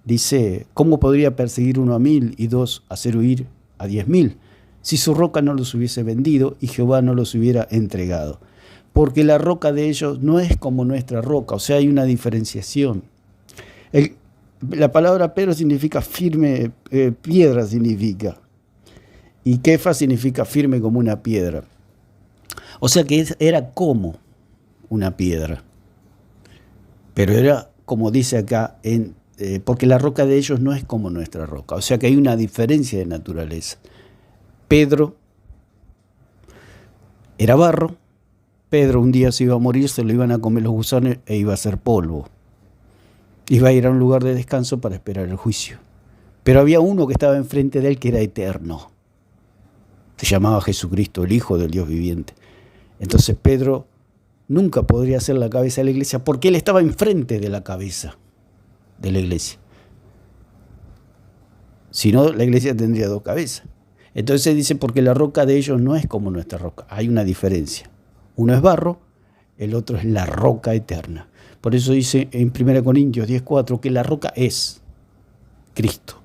S1: dice, ¿cómo podría perseguir uno a 1000 y dos hacer huir a 10.000? Si su roca no los hubiese vendido y Jehová no los hubiera entregado. Porque la roca de ellos no es como nuestra roca, o sea, hay una diferenciación. La palabra Pedro significa firme, piedra significa. Y Kefa significa firme como una piedra. O sea que era como una piedra. Pero era, como dice acá, porque la roca de ellos no es como nuestra roca. O sea que hay una diferencia de naturaleza. Pedro era barro. Pedro un día se iba a morir, se lo iban a comer los gusanos e iba a ser polvo. Iba a ir a un lugar de descanso para esperar el juicio. Pero había uno que estaba enfrente de él que era eterno. Se llamaba Jesucristo, el Hijo del Dios viviente. Entonces Pedro nunca podría ser la cabeza de la iglesia porque él estaba enfrente de la cabeza de la iglesia. Si no, la iglesia tendría dos cabezas. Entonces dice, porque la roca de ellos no es como nuestra roca. Hay una diferencia. Uno es barro, el otro es la roca eterna. Por eso dice en 1 Corintios 10:4 que la roca es Cristo.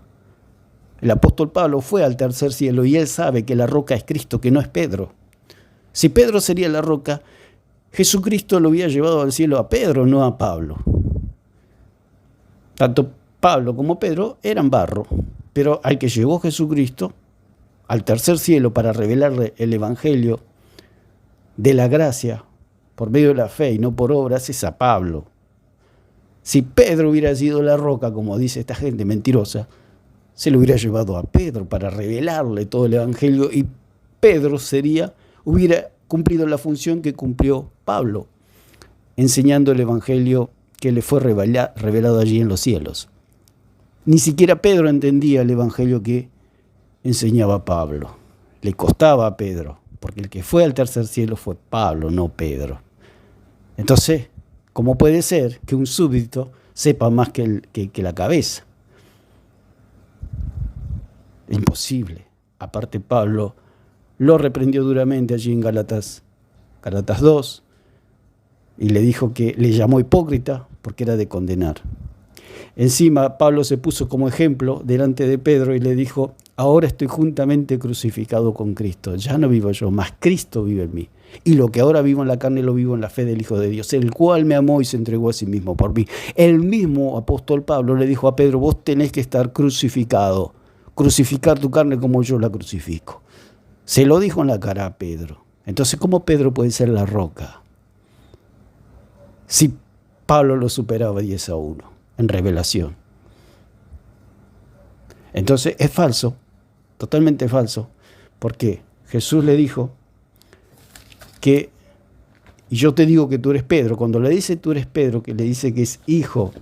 S1: El apóstol Pablo fue al tercer cielo y él sabe que la roca es Cristo, que no es Pedro. Si Pedro sería la roca, Jesucristo lo había llevado al cielo a Pedro, no a Pablo. Tanto Pablo como Pedro eran barro, pero al que llegó Jesucristo al tercer cielo para revelarle el evangelio de la gracia por medio de la fe y no por obras es a Pablo. Si Pedro hubiera sido la roca, como dice esta gente mentirosa, se lo hubiera llevado a Pedro para revelarle todo el evangelio y Pedro hubiera cumplido la función que cumplió Pablo, enseñando el evangelio que le fue revelado allí en los cielos. Ni siquiera Pedro entendía el evangelio que enseñaba Pablo. Le costaba a Pedro, porque el que fue al tercer cielo fue Pablo, no Pedro. Entonces, ¿cómo puede ser que un súbdito sepa más que la cabeza? Imposible. Aparte, Pablo lo reprendió duramente allí en Gálatas 2, y le dijo que le llamó hipócrita porque era de condenar. Encima, Pablo se puso como ejemplo delante de Pedro y le dijo, ahora estoy juntamente crucificado con Cristo. Ya no vivo yo, mas Cristo vive en mí. Y lo que ahora vivo en la carne lo vivo en la fe del Hijo de Dios, el cual me amó y se entregó a sí mismo por mí. El mismo apóstol Pablo le dijo a Pedro, vos tenés que estar crucificado, crucificar tu carne como yo la crucifico. Se lo dijo en la cara a Pedro. Entonces, ¿cómo Pedro puede ser la roca? Si Pablo lo superaba 10-1 en revelación. Entonces es falso, totalmente falso, porque Jesús le dijo que, y yo te digo que tú eres Pedro, cuando le dice tú eres Pedro, que le dice que es hijo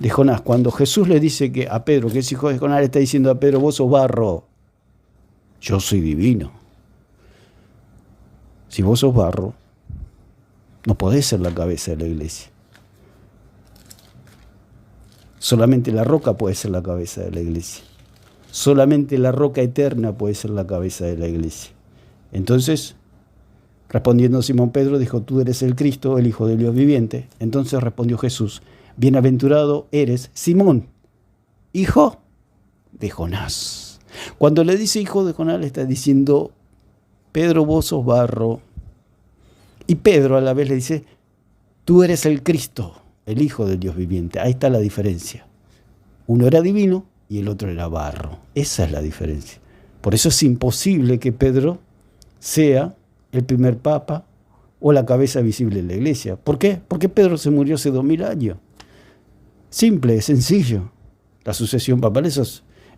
S1: de Jonás, cuando Jesús le dice que a Pedro, que es hijo de Jonás, le está diciendo a Pedro, vos sos barro, yo soy divino. Si vos sos barro, no podés ser la cabeza de la iglesia. Solamente la roca puede ser la cabeza de la iglesia. Solamente la roca eterna puede ser la cabeza de la iglesia. Entonces, respondiendo Simón Pedro, dijo, tú eres el Cristo, el Hijo del Dios viviente. Entonces respondió Jesús, bienaventurado eres Simón, hijo de Jonás. Cuando le dice hijo de Jonás, le está diciendo, Pedro, vos sos barro. Y Pedro a la vez le dice, tú eres el Cristo, el Hijo del Dios viviente. Ahí está la diferencia. Uno era divino y el otro era barro. Esa es la diferencia. Por eso es imposible que Pedro sea el primer papa o la cabeza visible de la iglesia. ¿Por qué? Porque Pedro se murió hace 2000 años. Simple, sencillo. La sucesión papal, eso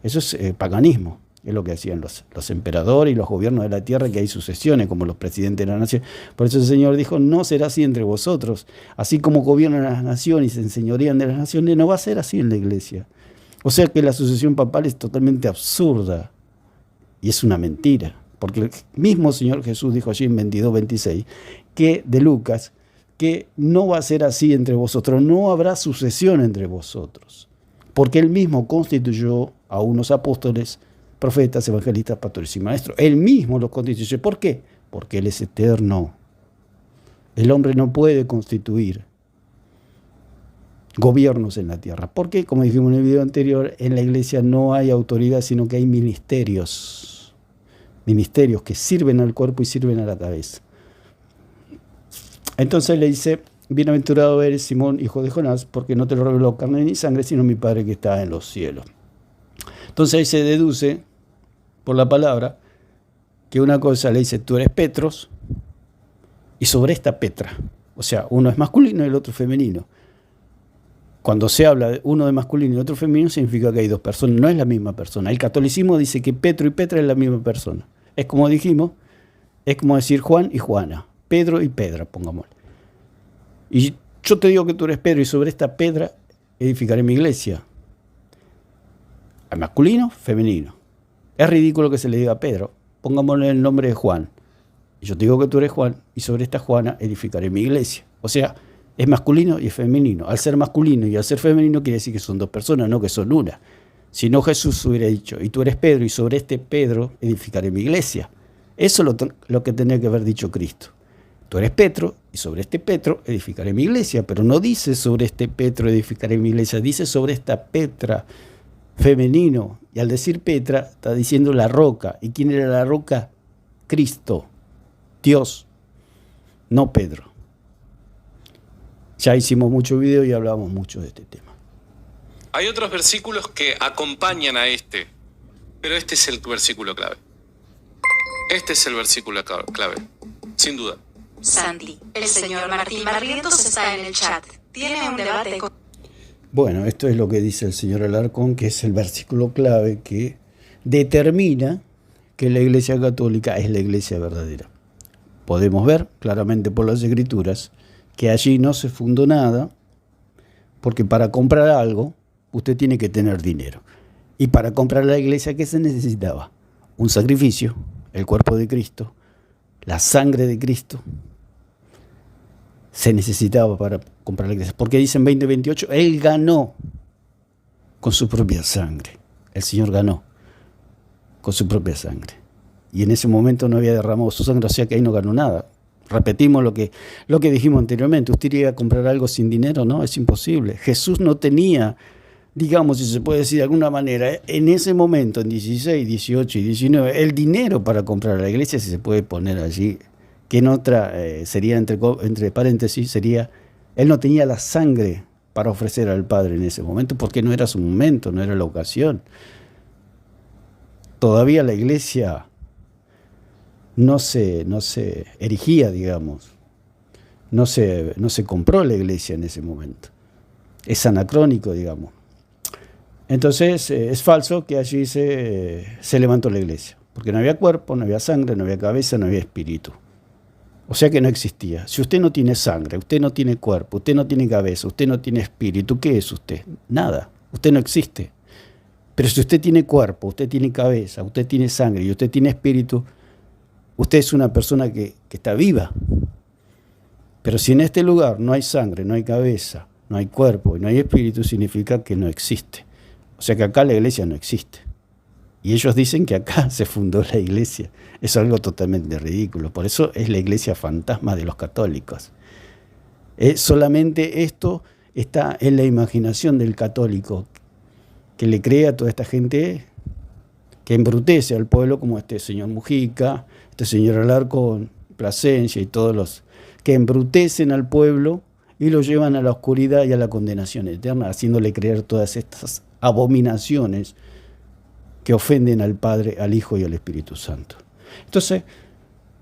S1: es paganismo. Es lo que hacían los emperadores y los gobiernos de la tierra, que hay sucesiones, como los presidentes de la nación. Por eso el Señor dijo, no será así entre vosotros. Así como gobiernan las naciones y se enseñorían de las naciones, no va a ser así en la iglesia. O sea que la sucesión papal es totalmente absurda y es una mentira. Porque el mismo Señor Jesús dijo allí en 22:26, que de Lucas, que no va a ser así entre vosotros, no habrá sucesión entre vosotros. Porque Él mismo constituyó a unos apóstoles, profetas, evangelistas, pastores y maestros. Él mismo los constituye. ¿Por qué? Porque Él es eterno. El hombre no puede constituir gobiernos en la tierra. Porque, como dijimos en el video anterior, en la iglesia no hay autoridad, sino que hay ministerios. Ministerios que sirven al cuerpo y sirven a la cabeza. Entonces le dice: bienaventurado eres, Simón, hijo de Jonás, porque no te lo reveló carne ni sangre, sino mi Padre que está en los cielos. Entonces ahí se deduce por la palabra que una cosa le dice: tú eres Petros, y sobre esta Petra. O sea, uno es masculino y el otro femenino. Cuando se habla de uno de masculino y otro femenino, significa que hay dos personas, no es la misma persona. El catolicismo dice que Petro y Petra es la misma persona. Es como dijimos, es como decir Juan y Juana, Pedro y Pedra, pongámosle. Y yo te digo que tú eres Pedro y sobre esta Pedra edificaré mi iglesia. Al masculino, femenino. Es ridículo que se le diga a Pedro, pongámosle el nombre de Juan. Y yo te digo que tú eres Juan y sobre esta Juana edificaré mi iglesia. O sea, es masculino y es femenino. Al ser masculino y al ser femenino quiere decir que son dos personas, no que son una. Si no, Jesús hubiera dicho: y tú eres Pedro y sobre este Pedro edificaré mi iglesia. Eso es lo que tenía que haber dicho Cristo. Tú eres Petro y sobre este Petro edificaré mi iglesia. Pero no dice sobre este Petro edificaré mi iglesia, dice sobre esta Petra, femenino. Y al decir Petra está diciendo la roca. ¿Y quién era la roca? Cristo, Dios, no Pedro. Ya hicimos mucho video y hablamos mucho de este tema.
S3: Hay otros versículos que acompañan a este, pero este es el versículo clave. Este es el versículo clave, sin duda.
S4: Sandy, el señor Martín Barrientos está en el chat. Tiene un debate con...
S1: Bueno, esto es lo que dice el señor Alarcón, que es el versículo clave que determina que la Iglesia Católica es la Iglesia verdadera. Podemos ver claramente por las Escrituras que allí no se fundó nada, porque para comprar algo usted tiene que tener dinero. Y para comprar la iglesia, ¿qué se necesitaba? Un sacrificio, el cuerpo de Cristo, la sangre de Cristo. Se necesitaba para comprar la iglesia. Porque dice en 20:28, Él ganó con su propia sangre. El Señor ganó con su propia sangre. Y en ese momento no había derramado su sangre, o sea que ahí no ganó nada. Repetimos lo que dijimos anteriormente. ¿Usted iría a comprar algo sin dinero? No, es imposible. Jesús no tenía, digamos, si se puede decir de alguna manera, en ese momento, en 16, 18 y 19, el dinero para comprar la iglesia, si se puede poner allí, que en otra sería, entre paréntesis, sería, él no tenía la sangre para ofrecer al Padre en ese momento, porque no era su momento, no era la ocasión. Todavía la iglesia no se erigía, digamos. No se compró la iglesia en ese momento. Es anacrónico, digamos. Entonces es falso que allí se levantó la iglesia, porque no había cuerpo, no había sangre, no había cabeza, no había espíritu. O sea que no existía. Si usted no tiene sangre, usted no tiene cuerpo, usted no tiene cabeza, usted no tiene espíritu, ¿qué es usted? Nada. Usted no existe. Pero si usted tiene cuerpo, usted tiene cabeza, usted tiene sangre y usted tiene espíritu, usted es una persona que está viva. Pero si en este lugar no hay sangre, no hay cabeza, no hay cuerpo y no hay espíritu, significa que no existe. O sea que acá la iglesia no existe. Y ellos dicen que acá se fundó la iglesia. Es algo totalmente ridículo. Por eso es la iglesia fantasma de los católicos. Solamente esto está en la imaginación del católico, que le crea a toda esta gente que embrutece al pueblo, como este señor Mujica, este señor Alarcón, Plasencia y todos los que embrutecen al pueblo y lo llevan a la oscuridad y a la condenación eterna, haciéndole creer todas estas abominaciones que ofenden al Padre, al Hijo y al Espíritu Santo. Entonces,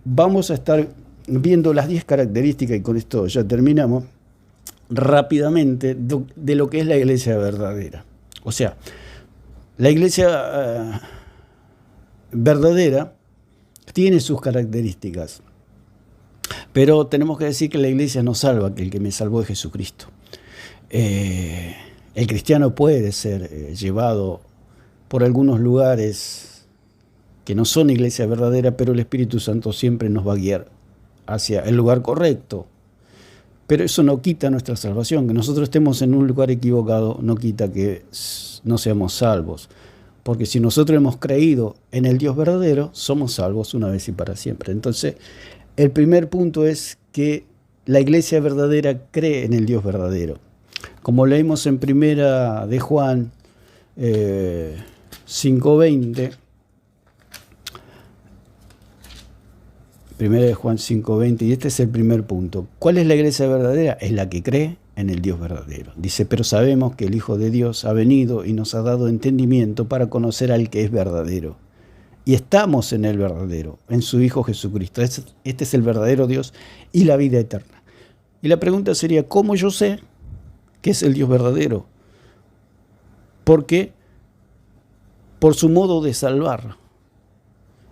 S1: vamos a estar viendo las 10 características, y con esto ya terminamos, rápidamente, de lo que es la iglesia verdadera. O sea, la iglesia verdadera tiene sus características, pero tenemos que decir que la iglesia no salva, que el que me salvó es Jesucristo. El cristiano puede ser llevado por algunos lugares que no son iglesia verdadera, pero el Espíritu Santo siempre nos va a guiar hacia el lugar correcto. Pero eso no quita nuestra salvación. Que nosotros estemos en un lugar equivocado no quita que no seamos salvos. Porque si nosotros hemos creído en el Dios verdadero, somos salvos una vez y para siempre. Entonces, el primer punto es que la iglesia verdadera cree en el Dios verdadero. Como leímos en primera de Juan 5:20, primera de Juan 5:20, y este es el primer punto. ¿Cuál es la iglesia verdadera? Es la que cree en el Dios verdadero. Dice, pero sabemos que el Hijo de Dios ha venido y nos ha dado entendimiento para conocer al que es verdadero. Y estamos en el verdadero, en su Hijo Jesucristo. Este es el verdadero Dios y la vida eterna. Y la pregunta sería, ¿cómo yo sé que es el Dios verdadero? Porque por su modo de salvar.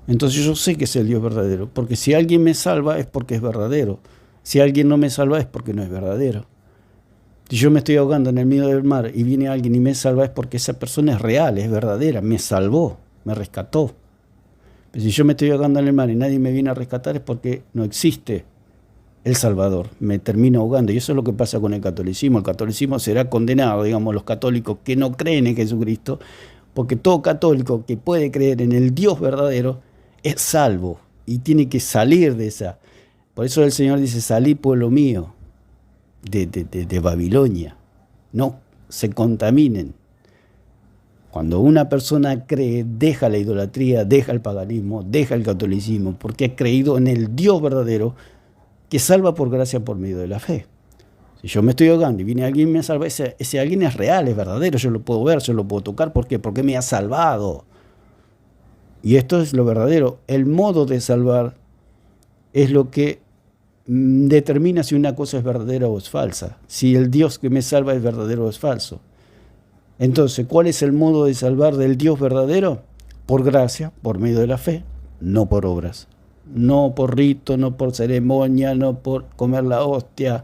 S1: Entonces yo sé que es el Dios verdadero, porque si alguien me salva es porque es verdadero. Si alguien no me salva es porque no es verdadero. Si yo me estoy ahogando en el medio del mar y viene alguien y me salva es porque esa persona es real, es verdadera, me salvó, me rescató. Pero si yo me estoy ahogando en el mar y nadie me viene a rescatar es porque no existe el Salvador, me termino ahogando. Y eso es lo que pasa con el catolicismo. El catolicismo será condenado, digamos, los católicos que no creen en Jesucristo, porque todo católico que puede creer en el Dios verdadero es salvo y tiene que salir de esa. Por eso el Señor dice, salí pueblo mío de Babilonia, no se contaminen. Cuando una persona cree, deja la idolatría, deja el paganismo, deja el catolicismo, porque ha creído en el Dios verdadero que salva por gracia por medio de la fe. Si yo me estoy ahogando y viene alguien y me salva, ese alguien es real, es verdadero, yo lo puedo ver, yo lo puedo tocar. ¿Por qué? Porque me ha salvado. Y esto es lo verdadero. El modo de salvar es lo que determina si una cosa es verdadera o es falsa. Si el Dios que me salva es verdadero o es falso. Entonces, ¿cuál es el modo de salvar del Dios verdadero? Por gracia, por medio de la fe, no por obras. No por rito, no por ceremonia, no por comer la hostia,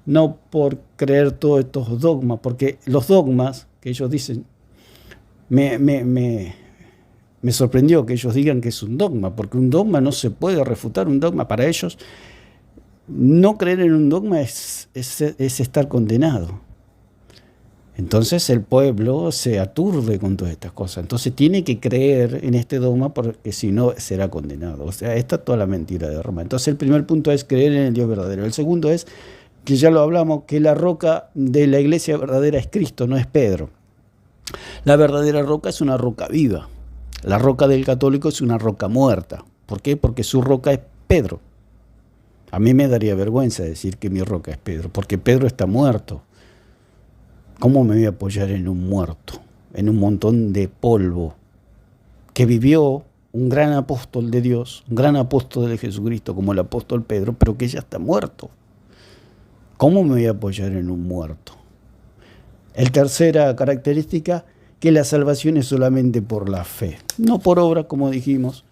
S1: no por creer todos estos dogmas, porque los dogmas que ellos dicen, me sorprendió que ellos digan que es un dogma, porque un dogma no se puede refutar. Un dogma para ellos, no creer en un dogma es estar condenado. Entonces el pueblo se aturde con todas estas cosas. Entonces tiene que creer en este dogma porque si no será condenado. O sea, esta es toda la mentira de Roma. Entonces el primer punto es creer en el Dios verdadero. El segundo es, que ya lo hablamos, que la roca de la iglesia verdadera es Cristo, no es Pedro. La verdadera roca es una roca viva. La roca del católico es una roca muerta. ¿Por qué? Porque su roca es Pedro. A mí me daría vergüenza decir que mi roca es Pedro, porque Pedro está muerto. ¿Cómo me voy a apoyar en un muerto, en un montón de polvo que vivió un gran apóstol de Dios, un gran apóstol de Jesucristo como el apóstol Pedro, pero que ya está muerto? ¿Cómo me voy a apoyar en un muerto? La tercera característica, que la salvación es solamente por la fe, no por obra, como dijimos,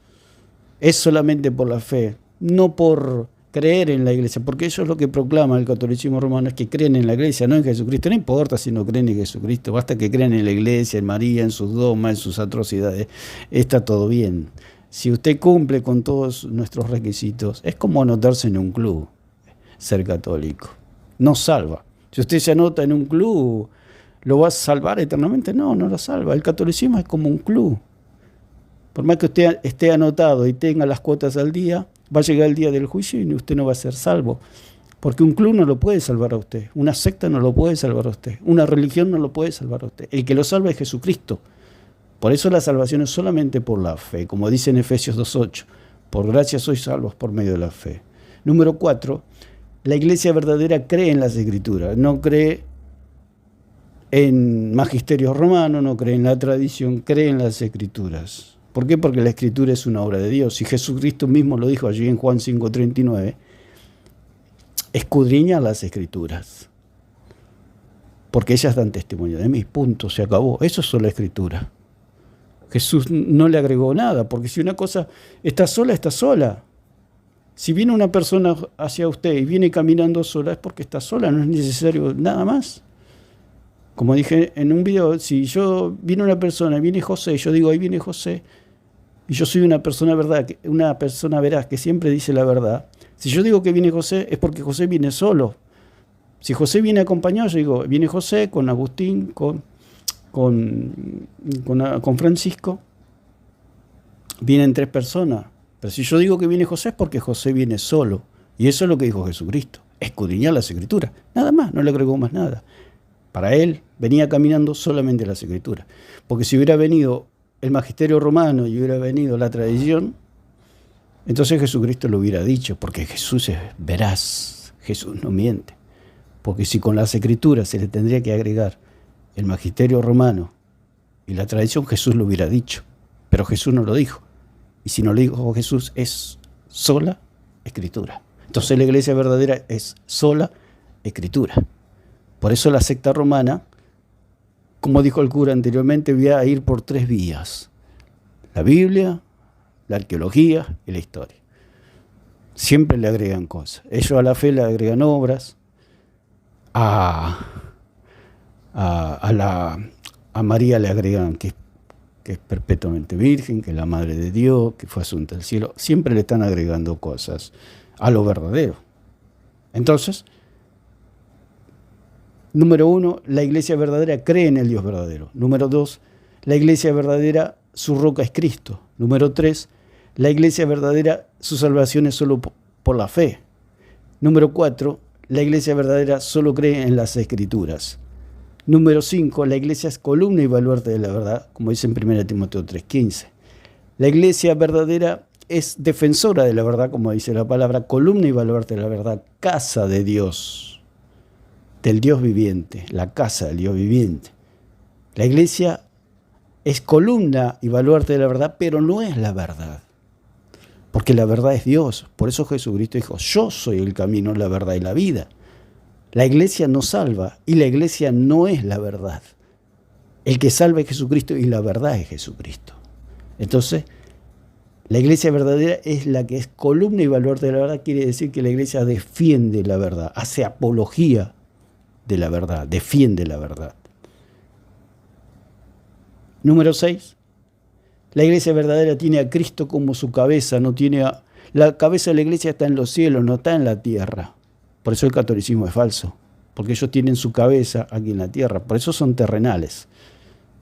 S1: es solamente por la fe, no por creer en la iglesia, porque eso es lo que proclama el catolicismo romano, es que creen en la iglesia, no en Jesucristo. No importa si no creen en Jesucristo, basta que crean en la iglesia, en María, en sus dogmas, en sus atrocidades, está todo bien. Si usted cumple con todos nuestros requisitos, es como anotarse en un club, ser católico. No salva. Si usted se anota en un club, ¿lo va a salvar eternamente? No, no lo salva. El catolicismo es como un club. Por más que usted esté anotado y tenga las cuotas al día, va a llegar el día del juicio y usted no va a ser salvo. Porque un club no lo puede salvar a usted. Una secta no lo puede salvar a usted. Una religión no lo puede salvar a usted. El que lo salva es Jesucristo. Por eso la salvación es solamente por la fe. Como dice en Efesios 2:8. Por gracia sois salvos por medio de la fe. Número 4. La iglesia verdadera cree en las Escrituras. No cree en magisterio romano, no cree en la tradición, cree en las Escrituras. ¿Por qué? Porque la Escritura es una obra de Dios. Y Jesucristo mismo lo dijo allí en Juan 5:39. Escudriña las Escrituras, porque ellas dan testimonio de mí. Punto, se acabó. Eso es la Escritura. Jesús no le agregó nada, porque si una cosa está sola, está sola. Si viene una persona hacia usted y viene caminando sola, es porque está sola, no es necesario nada más. Como dije en un video, si yo viene una persona, viene José, yo digo, ahí viene José, y yo soy una persona veraz que siempre dice la verdad. Si yo digo que viene José, es porque José viene solo. Si José viene acompañado, yo digo, viene José con Agustín, con Francisco, vienen 3 personas. Pero si yo digo que viene José, es porque José viene solo. Y eso es lo que dijo Jesucristo, escudriñar las Escrituras. Nada más, no le agregó más nada. Para él venía caminando solamente las Escrituras. Porque si hubiera venido el magisterio romano y hubiera venido la tradición, entonces Jesucristo lo hubiera dicho, porque Jesús es veraz, Jesús no miente. Porque si con las Escrituras se le tendría que agregar el magisterio romano y la tradición, Jesús lo hubiera dicho. Pero Jesús no lo dijo. Y si no lo dijo Jesús, es sola Escritura. Entonces la iglesia verdadera es sola Escritura. Por eso la secta romana, como dijo el cura anteriormente, va a ir por 3 vías: la Biblia, la arqueología y la historia. Siempre le agregan cosas. Ellos a la fe le agregan obras, a María le agregan que es perpetuamente virgen, que es la madre de Dios, que fue asunta al cielo. Siempre le están agregando cosas a lo verdadero. Entonces, número 1, la iglesia verdadera cree en el Dios verdadero. Número 2, la iglesia verdadera, su roca es Cristo. Número 3, la iglesia verdadera, su salvación es solo por la fe. Número 4, la iglesia verdadera solo cree en las Escrituras. Número 5, la iglesia es columna y baluarte de la verdad, como dice en 1 Timoteo 3:15. La iglesia verdadera es defensora de la verdad, como dice la palabra, columna y baluarte de la verdad, casa de Dios, del Dios viviente, la casa del Dios viviente. La iglesia es columna y baluarte de la verdad, pero no es la verdad, porque la verdad es Dios. Por eso Jesucristo dijo: yo soy el camino, la verdad y la vida. La iglesia no salva y la iglesia no es la verdad. El que salva es Jesucristo y la verdad es Jesucristo. Entonces, la iglesia verdadera es la que es columna y baluarte de la verdad. Quiere decir que la iglesia defiende la verdad, hace apología de la verdad, defiende la verdad. Número 6. La iglesia verdadera tiene a Cristo como su cabeza, la cabeza de la iglesia está en los cielos, no está en la tierra. Por eso el catolicismo es falso, porque ellos tienen su cabeza aquí en la tierra. Por eso son terrenales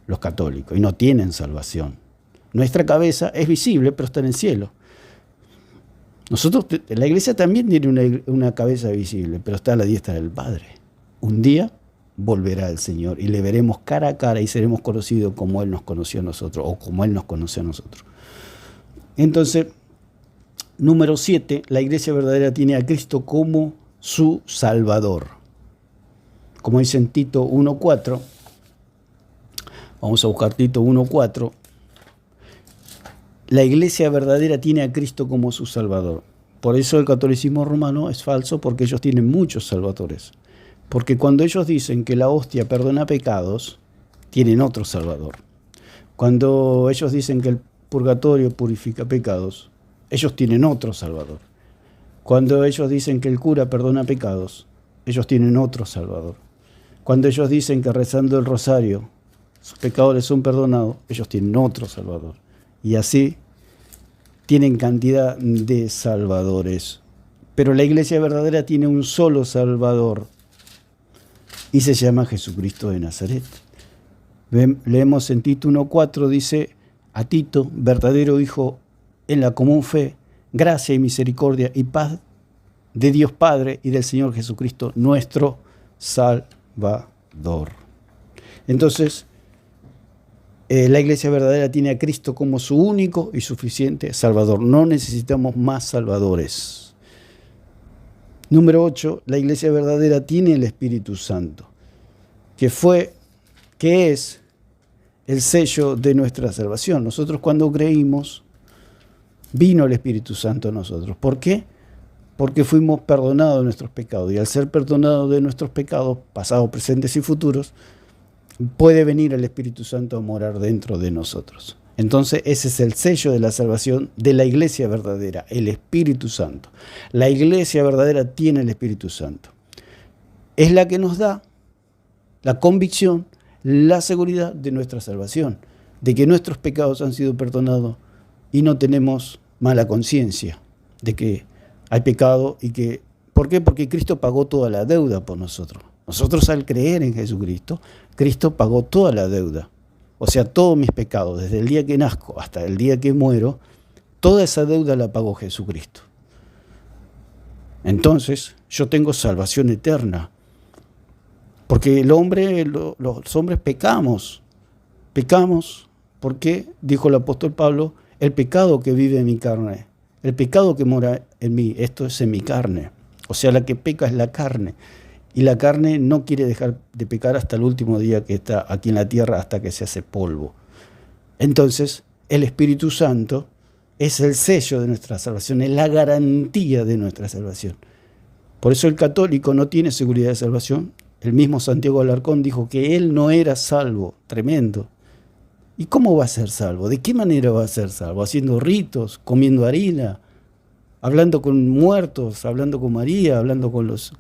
S1: los católicos y no tienen salvación. Nuestra cabeza es visible, pero está en el cielo. La iglesia también tiene una cabeza visible, pero está a la diestra del Padre. Un día volverá el Señor y le veremos cara a cara y seremos conocidos como Él nos conoció a nosotros, o como Él nos conoció a nosotros. Entonces, número 7, la iglesia verdadera tiene a Cristo como su Salvador. Como dice en Tito 1:4, vamos a buscar Tito 1:4, la iglesia verdadera tiene a Cristo como su Salvador. Por eso el catolicismo romano es falso, porque ellos tienen muchos salvadores. Porque cuando ellos dicen que la hostia perdona pecados, tienen otro Salvador. Cuando ellos dicen que el purgatorio purifica pecados, ellos tienen otro Salvador. Cuando ellos dicen que el cura perdona pecados, ellos tienen otro Salvador. Cuando ellos dicen que rezando el rosario sus pecados les son perdonados, ellos tienen otro Salvador. Y así tienen cantidad de salvadores. Pero la iglesia verdadera tiene un solo Salvador y se llama Jesucristo de Nazaret. Leemos en Tito 1:4, dice: a Tito, verdadero hijo en la común fe, gracia y misericordia y paz de Dios Padre y del Señor Jesucristo, nuestro Salvador. Entonces, la iglesia verdadera tiene a Cristo como su único y suficiente Salvador. No necesitamos más salvadores. Número 8, la iglesia verdadera tiene el Espíritu Santo, que es el sello de nuestra salvación. Nosotros cuando creímos, vino el Espíritu Santo a nosotros. ¿Por qué? Porque fuimos perdonados de nuestros pecados. Y al ser perdonados de nuestros pecados, pasados, presentes y futuros, puede venir el Espíritu Santo a morar dentro de nosotros. Entonces ese es el sello de la salvación de la iglesia verdadera, el Espíritu Santo. La iglesia verdadera tiene el Espíritu Santo. Es la que nos da la convicción, la seguridad de nuestra salvación, de que nuestros pecados han sido perdonados y no tenemos mala conciencia de que hay pecado y que... ¿Por qué? Porque Cristo pagó toda la deuda por nosotros. Nosotros al creer en Jesucristo, Cristo pagó toda la deuda. O sea, todos mis pecados, desde el día que nazco hasta el día que muero, toda esa deuda la pagó Jesucristo. Entonces, yo tengo salvación eterna. Porque los hombres pecamos. Pecamos porque, dijo el apóstol Pablo, el pecado que vive en mi carne, el pecado que mora en mí, esto es en mi carne. O sea, la que peca es la carne. Y la carne no quiere dejar de pecar hasta el último día que está aquí en la tierra, hasta que se hace polvo. Entonces, el Espíritu Santo es el sello de nuestra salvación, es la garantía de nuestra salvación. Por eso el católico no tiene seguridad de salvación. El mismo Santiago Alarcón dijo que él no era salvo. Tremendo. ¿Y cómo va a ser salvo? ¿De qué manera va a ser salvo? ¿Haciendo ritos? ¿Comiendo harina? ¿Hablando con muertos? ¿Hablando con María? ¿Hablando con los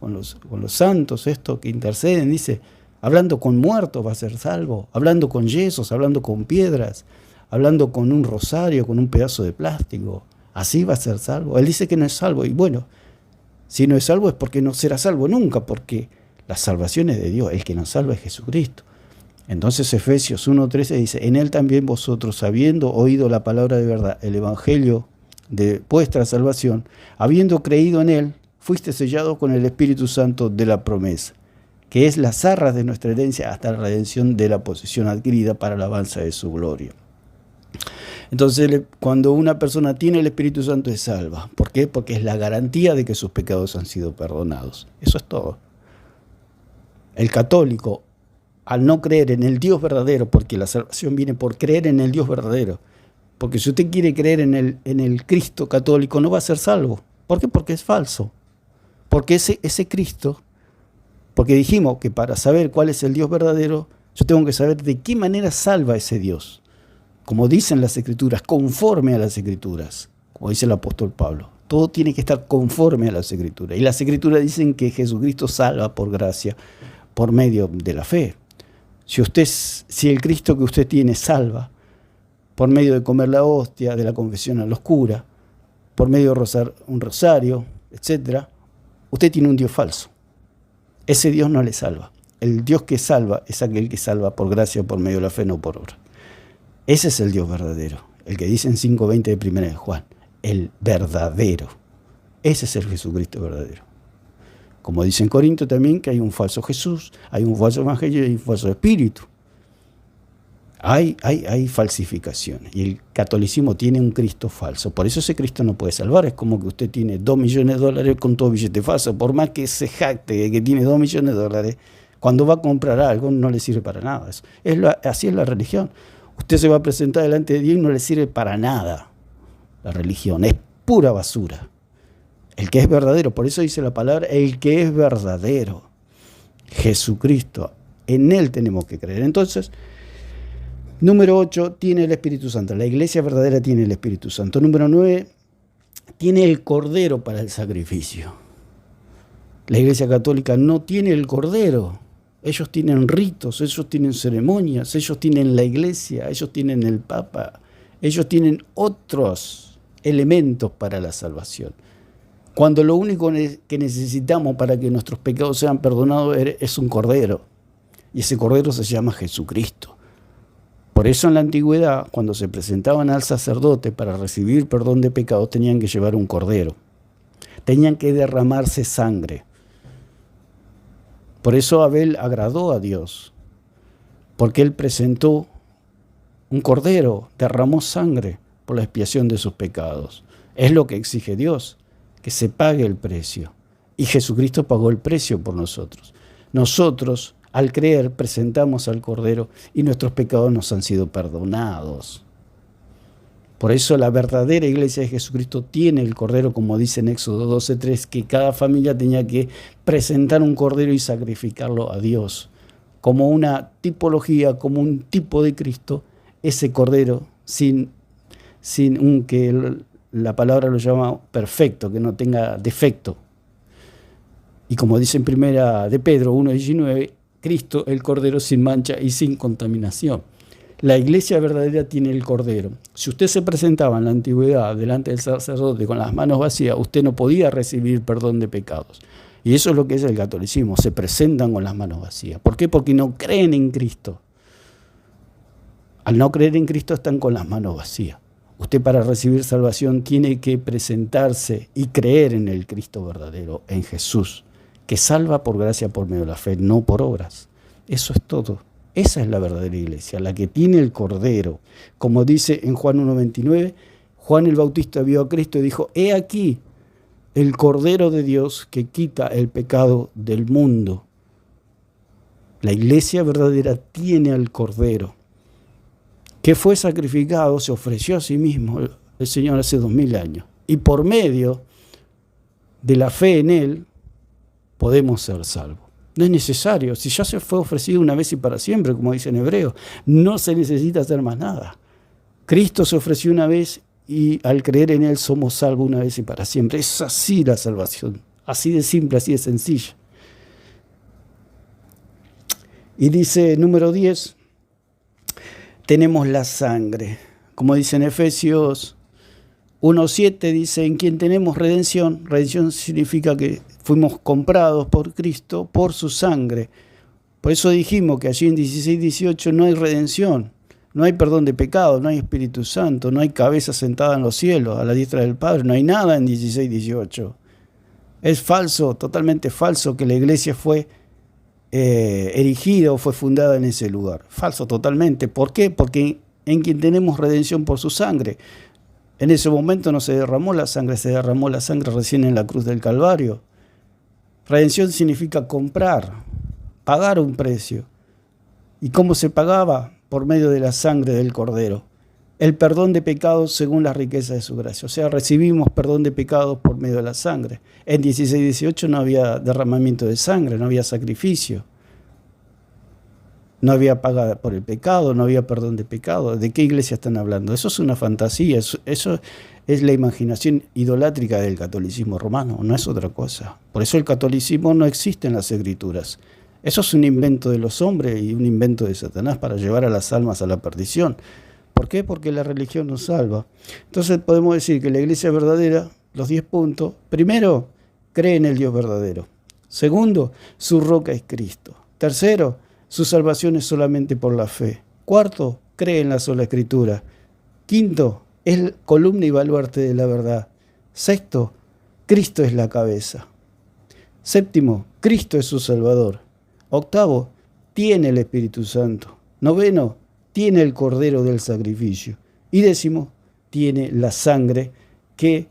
S1: santos? Esto que interceden, dice. ¿Hablando con muertos va a ser salvo? ¿Hablando con yesos? ¿Hablando con piedras? ¿Hablando con un rosario? ¿Con un pedazo de plástico? ¿Así va a ser salvo? Él dice que no es salvo. Y bueno, si no es salvo es porque no será salvo nunca, porque la salvación es de Dios. El que nos salva es Jesucristo. Entonces Efesios 1:13 dice, en él también vosotros, habiendo oído la palabra de verdad, el evangelio de vuestra salvación, habiendo creído en él, fuiste sellado con el Espíritu Santo de la promesa, que es las arras de nuestra herencia hasta la redención de la posesión adquirida para la alabanza de su gloria. Entonces, cuando una persona tiene el Espíritu Santo es salva. ¿Por qué? Porque es la garantía de que sus pecados han sido perdonados. Eso es todo. El católico, al no creer en el Dios verdadero, porque la salvación viene por creer en el Dios verdadero, porque si usted quiere creer en el Cristo católico, no va a ser salvo. ¿Por qué? Porque es falso. Porque ese Cristo, porque dijimos que para saber cuál es el Dios verdadero, yo tengo que saber de qué manera salva ese Dios. Como dicen las Escrituras, conforme a las Escrituras, como dice el apóstol Pablo. Todo tiene que estar conforme a las Escrituras. Y las Escrituras dicen que Jesucristo salva por gracia, por medio de la fe. Si el Cristo que usted tiene salva, por medio de comer la hostia, de la confesión a los curas, por medio de rozar un rosario, etc., usted tiene un Dios falso. Ese Dios no le salva. El Dios que salva es aquel que salva por gracia, por medio de la fe, no por obra. Ese es el Dios verdadero, el que dice en 5:20 de 1 de Juan, el verdadero. Ese es el Jesucristo verdadero. Como dice en Corinto también que hay un falso Jesús, hay un falso evangelio y hay un falso espíritu. Hay falsificaciones y el catolicismo tiene un Cristo falso. Por eso ese Cristo no puede salvar. Es como que usted tiene $2 millones con todo billete falso. Por más que se jacte de que tiene $2 millones, cuando va a comprar algo no le sirve para nada. Así es la religión. Usted se va a presentar delante de Dios y no le sirve para nada. La religión es pura basura. El que es verdadero, por eso dice la palabra, el que es verdadero, Jesucristo, en él tenemos que creer. Entonces, número 8, tiene el Espíritu Santo. La iglesia verdadera tiene el Espíritu Santo. Número 9, tiene el Cordero para el sacrificio. La iglesia católica no tiene el Cordero. Ellos tienen ritos, ellos tienen ceremonias, ellos tienen la iglesia, ellos tienen el Papa, ellos tienen otros elementos para la salvación. Cuando lo único que necesitamos para que nuestros pecados sean perdonados es un Cordero. Y ese Cordero se llama Jesucristo. Por eso en la antigüedad, cuando se presentaban al sacerdote para recibir perdón de pecados, tenían que llevar un Cordero. Tenían que derramarse sangre. Por eso Abel agradó a Dios, porque él presentó un Cordero, derramó sangre por la expiación de sus pecados. Es lo que exige Dios, que se pague el precio. Y Jesucristo pagó el precio por nosotros. Nosotros, al creer, presentamos al Cordero y nuestros pecados nos han sido perdonados. Por eso la verdadera iglesia de Jesucristo tiene el Cordero, como dice en Éxodo 12:3, que cada familia tenía que presentar un Cordero y sacrificarlo a Dios. Como una tipología, como un tipo de Cristo, ese Cordero, sin un que la palabra lo llama perfecto, que no tenga defecto. Y como dice en primera de Pedro 1:19, Cristo, el Cordero sin mancha y sin contaminación. La iglesia verdadera tiene el Cordero. Si usted se presentaba en la antigüedad delante del sacerdote con las manos vacías, usted no podía recibir perdón de pecados. Y eso es lo que es el catolicismo, se presentan con las manos vacías. ¿Por qué? Porque no creen en Cristo. Al no creer en Cristo están con las manos vacías. Usted para recibir salvación tiene que presentarse y creer en el Cristo verdadero, en Jesús, que salva por gracia por medio de la fe, no por obras. Eso es todo. Esa es la verdadera iglesia, la que tiene el Cordero. Como dice en Juan 1:29, Juan el Bautista vio a Cristo y dijo: he aquí el Cordero de Dios que quita el pecado del mundo. La iglesia verdadera tiene al Cordero, que fue sacrificado, se ofreció a sí mismo el Señor hace 2000 años. Y por medio de la fe en Él podemos ser salvos. No es necesario, si ya se fue ofrecido una vez y para siempre, como dice en Hebreo, no se necesita hacer más nada. Cristo se ofreció una vez y al creer en Él somos salvos una vez y para siempre. Es así la salvación, así de simple, así de sencilla. Y dice, número 10, tenemos la sangre. Como dice en Efesios 1:7, dice, en quien tenemos redención. Redención significa que fuimos comprados por Cristo, por su sangre. Por eso dijimos que allí en 16:18 no hay redención, no hay perdón de pecado, no hay Espíritu Santo, no hay cabeza sentada en los cielos, a la diestra del Padre, no hay nada en 16:18. Es falso, totalmente falso que la iglesia fue erigida o fue fundada en ese lugar. Falso totalmente. ¿Por qué? Porque en quien tenemos redención por su sangre. En ese momento no se derramó la sangre, se derramó la sangre recién en la cruz del Calvario. Redención significa comprar, pagar un precio. ¿Y cómo se pagaba? Por medio de la sangre del Cordero. El perdón de pecados según las riquezas de su gracia. O sea, recibimos perdón de pecados por medio de la sangre. En 16:18 no había derramamiento de sangre, no había sacrificio. No había paga por el pecado, no había perdón de pecado. ¿De qué iglesia están hablando? Eso es una fantasía, eso es la imaginación idolátrica del catolicismo romano, no es otra cosa. Por eso el catolicismo no existe en las Escrituras. Eso es un invento de los hombres y un invento de Satanás para llevar a las almas a la perdición. ¿Por qué? Porque la religión nos salva. Entonces podemos decir que la iglesia verdadera, los 10 puntos, primero, cree en el Dios verdadero. Segundo, su roca es Cristo. Tercero, su salvación es solamente por la fe. Cuarto, cree en la sola Escritura. Quinto, es columna y baluarte de la verdad. Sexto, Cristo es la cabeza. Séptimo, Cristo es su Salvador. Octavo, tiene el Espíritu Santo. Noveno, tiene el Cordero del sacrificio. Y décimo, tiene la sangre que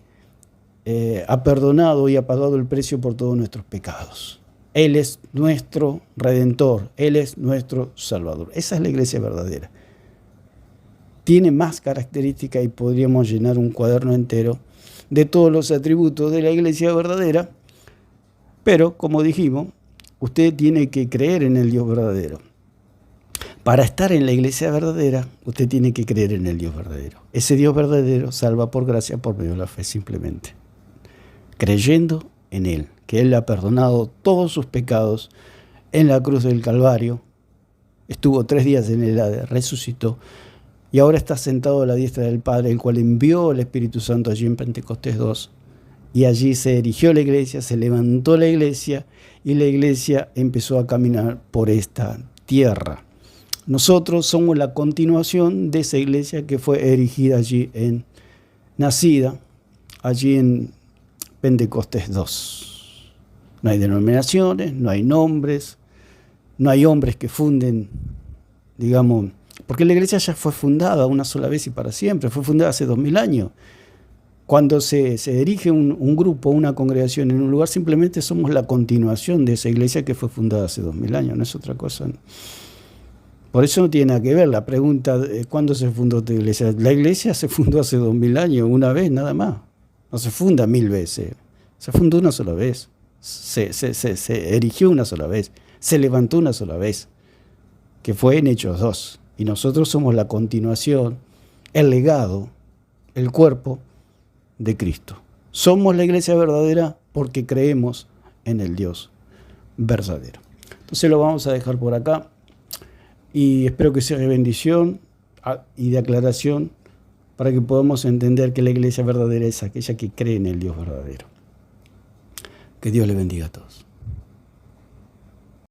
S1: ha perdonado y ha pagado el precio por todos nuestros pecados. Él es nuestro Redentor, Él es nuestro Salvador. Esa es la iglesia verdadera. Tiene más características y podríamos llenar un cuaderno entero de todos los atributos de la iglesia verdadera, pero como dijimos, usted tiene que creer en el Dios verdadero. Para estar en la iglesia verdadera, usted tiene que creer en el Dios verdadero. Ese Dios verdadero salva por gracia, por medio de la fe simplemente. Creyendo en Él, que Él le ha perdonado todos sus pecados en la cruz del Calvario, estuvo 3 días en el Hades, resucitó, y ahora está sentado a la diestra del Padre, el cual envió el Espíritu Santo allí en Pentecostés 2, y allí se erigió la iglesia, se levantó la iglesia, y la iglesia empezó a caminar por esta tierra. Nosotros somos la continuación de esa iglesia que fue erigida allí nacida allí en Pentecostés 2. No hay denominaciones, no hay nombres, no hay hombres que funden, digamos, porque la iglesia ya fue fundada una sola vez y para siempre, fue fundada hace 2000 años. Cuando se erige un grupo, una congregación en un lugar, simplemente somos la continuación de esa iglesia que fue fundada hace 2000 años, no es otra cosa. Por eso no tiene nada que ver la pregunta de cuándo se fundó tu iglesia. La iglesia se fundó hace 2000 años, una vez nada más. No se funda 1000 veces, se fundó una sola vez, se erigió una sola vez, se levantó una sola vez, que fue en Hechos 2. Y nosotros somos la continuación, el legado, el cuerpo de Cristo. Somos la iglesia verdadera porque creemos en el Dios verdadero. Entonces lo vamos a dejar por acá y espero que sea de bendición y de aclaración para que podamos entender que la iglesia verdadera es aquella que cree en el Dios verdadero. Que Dios le bendiga a todos.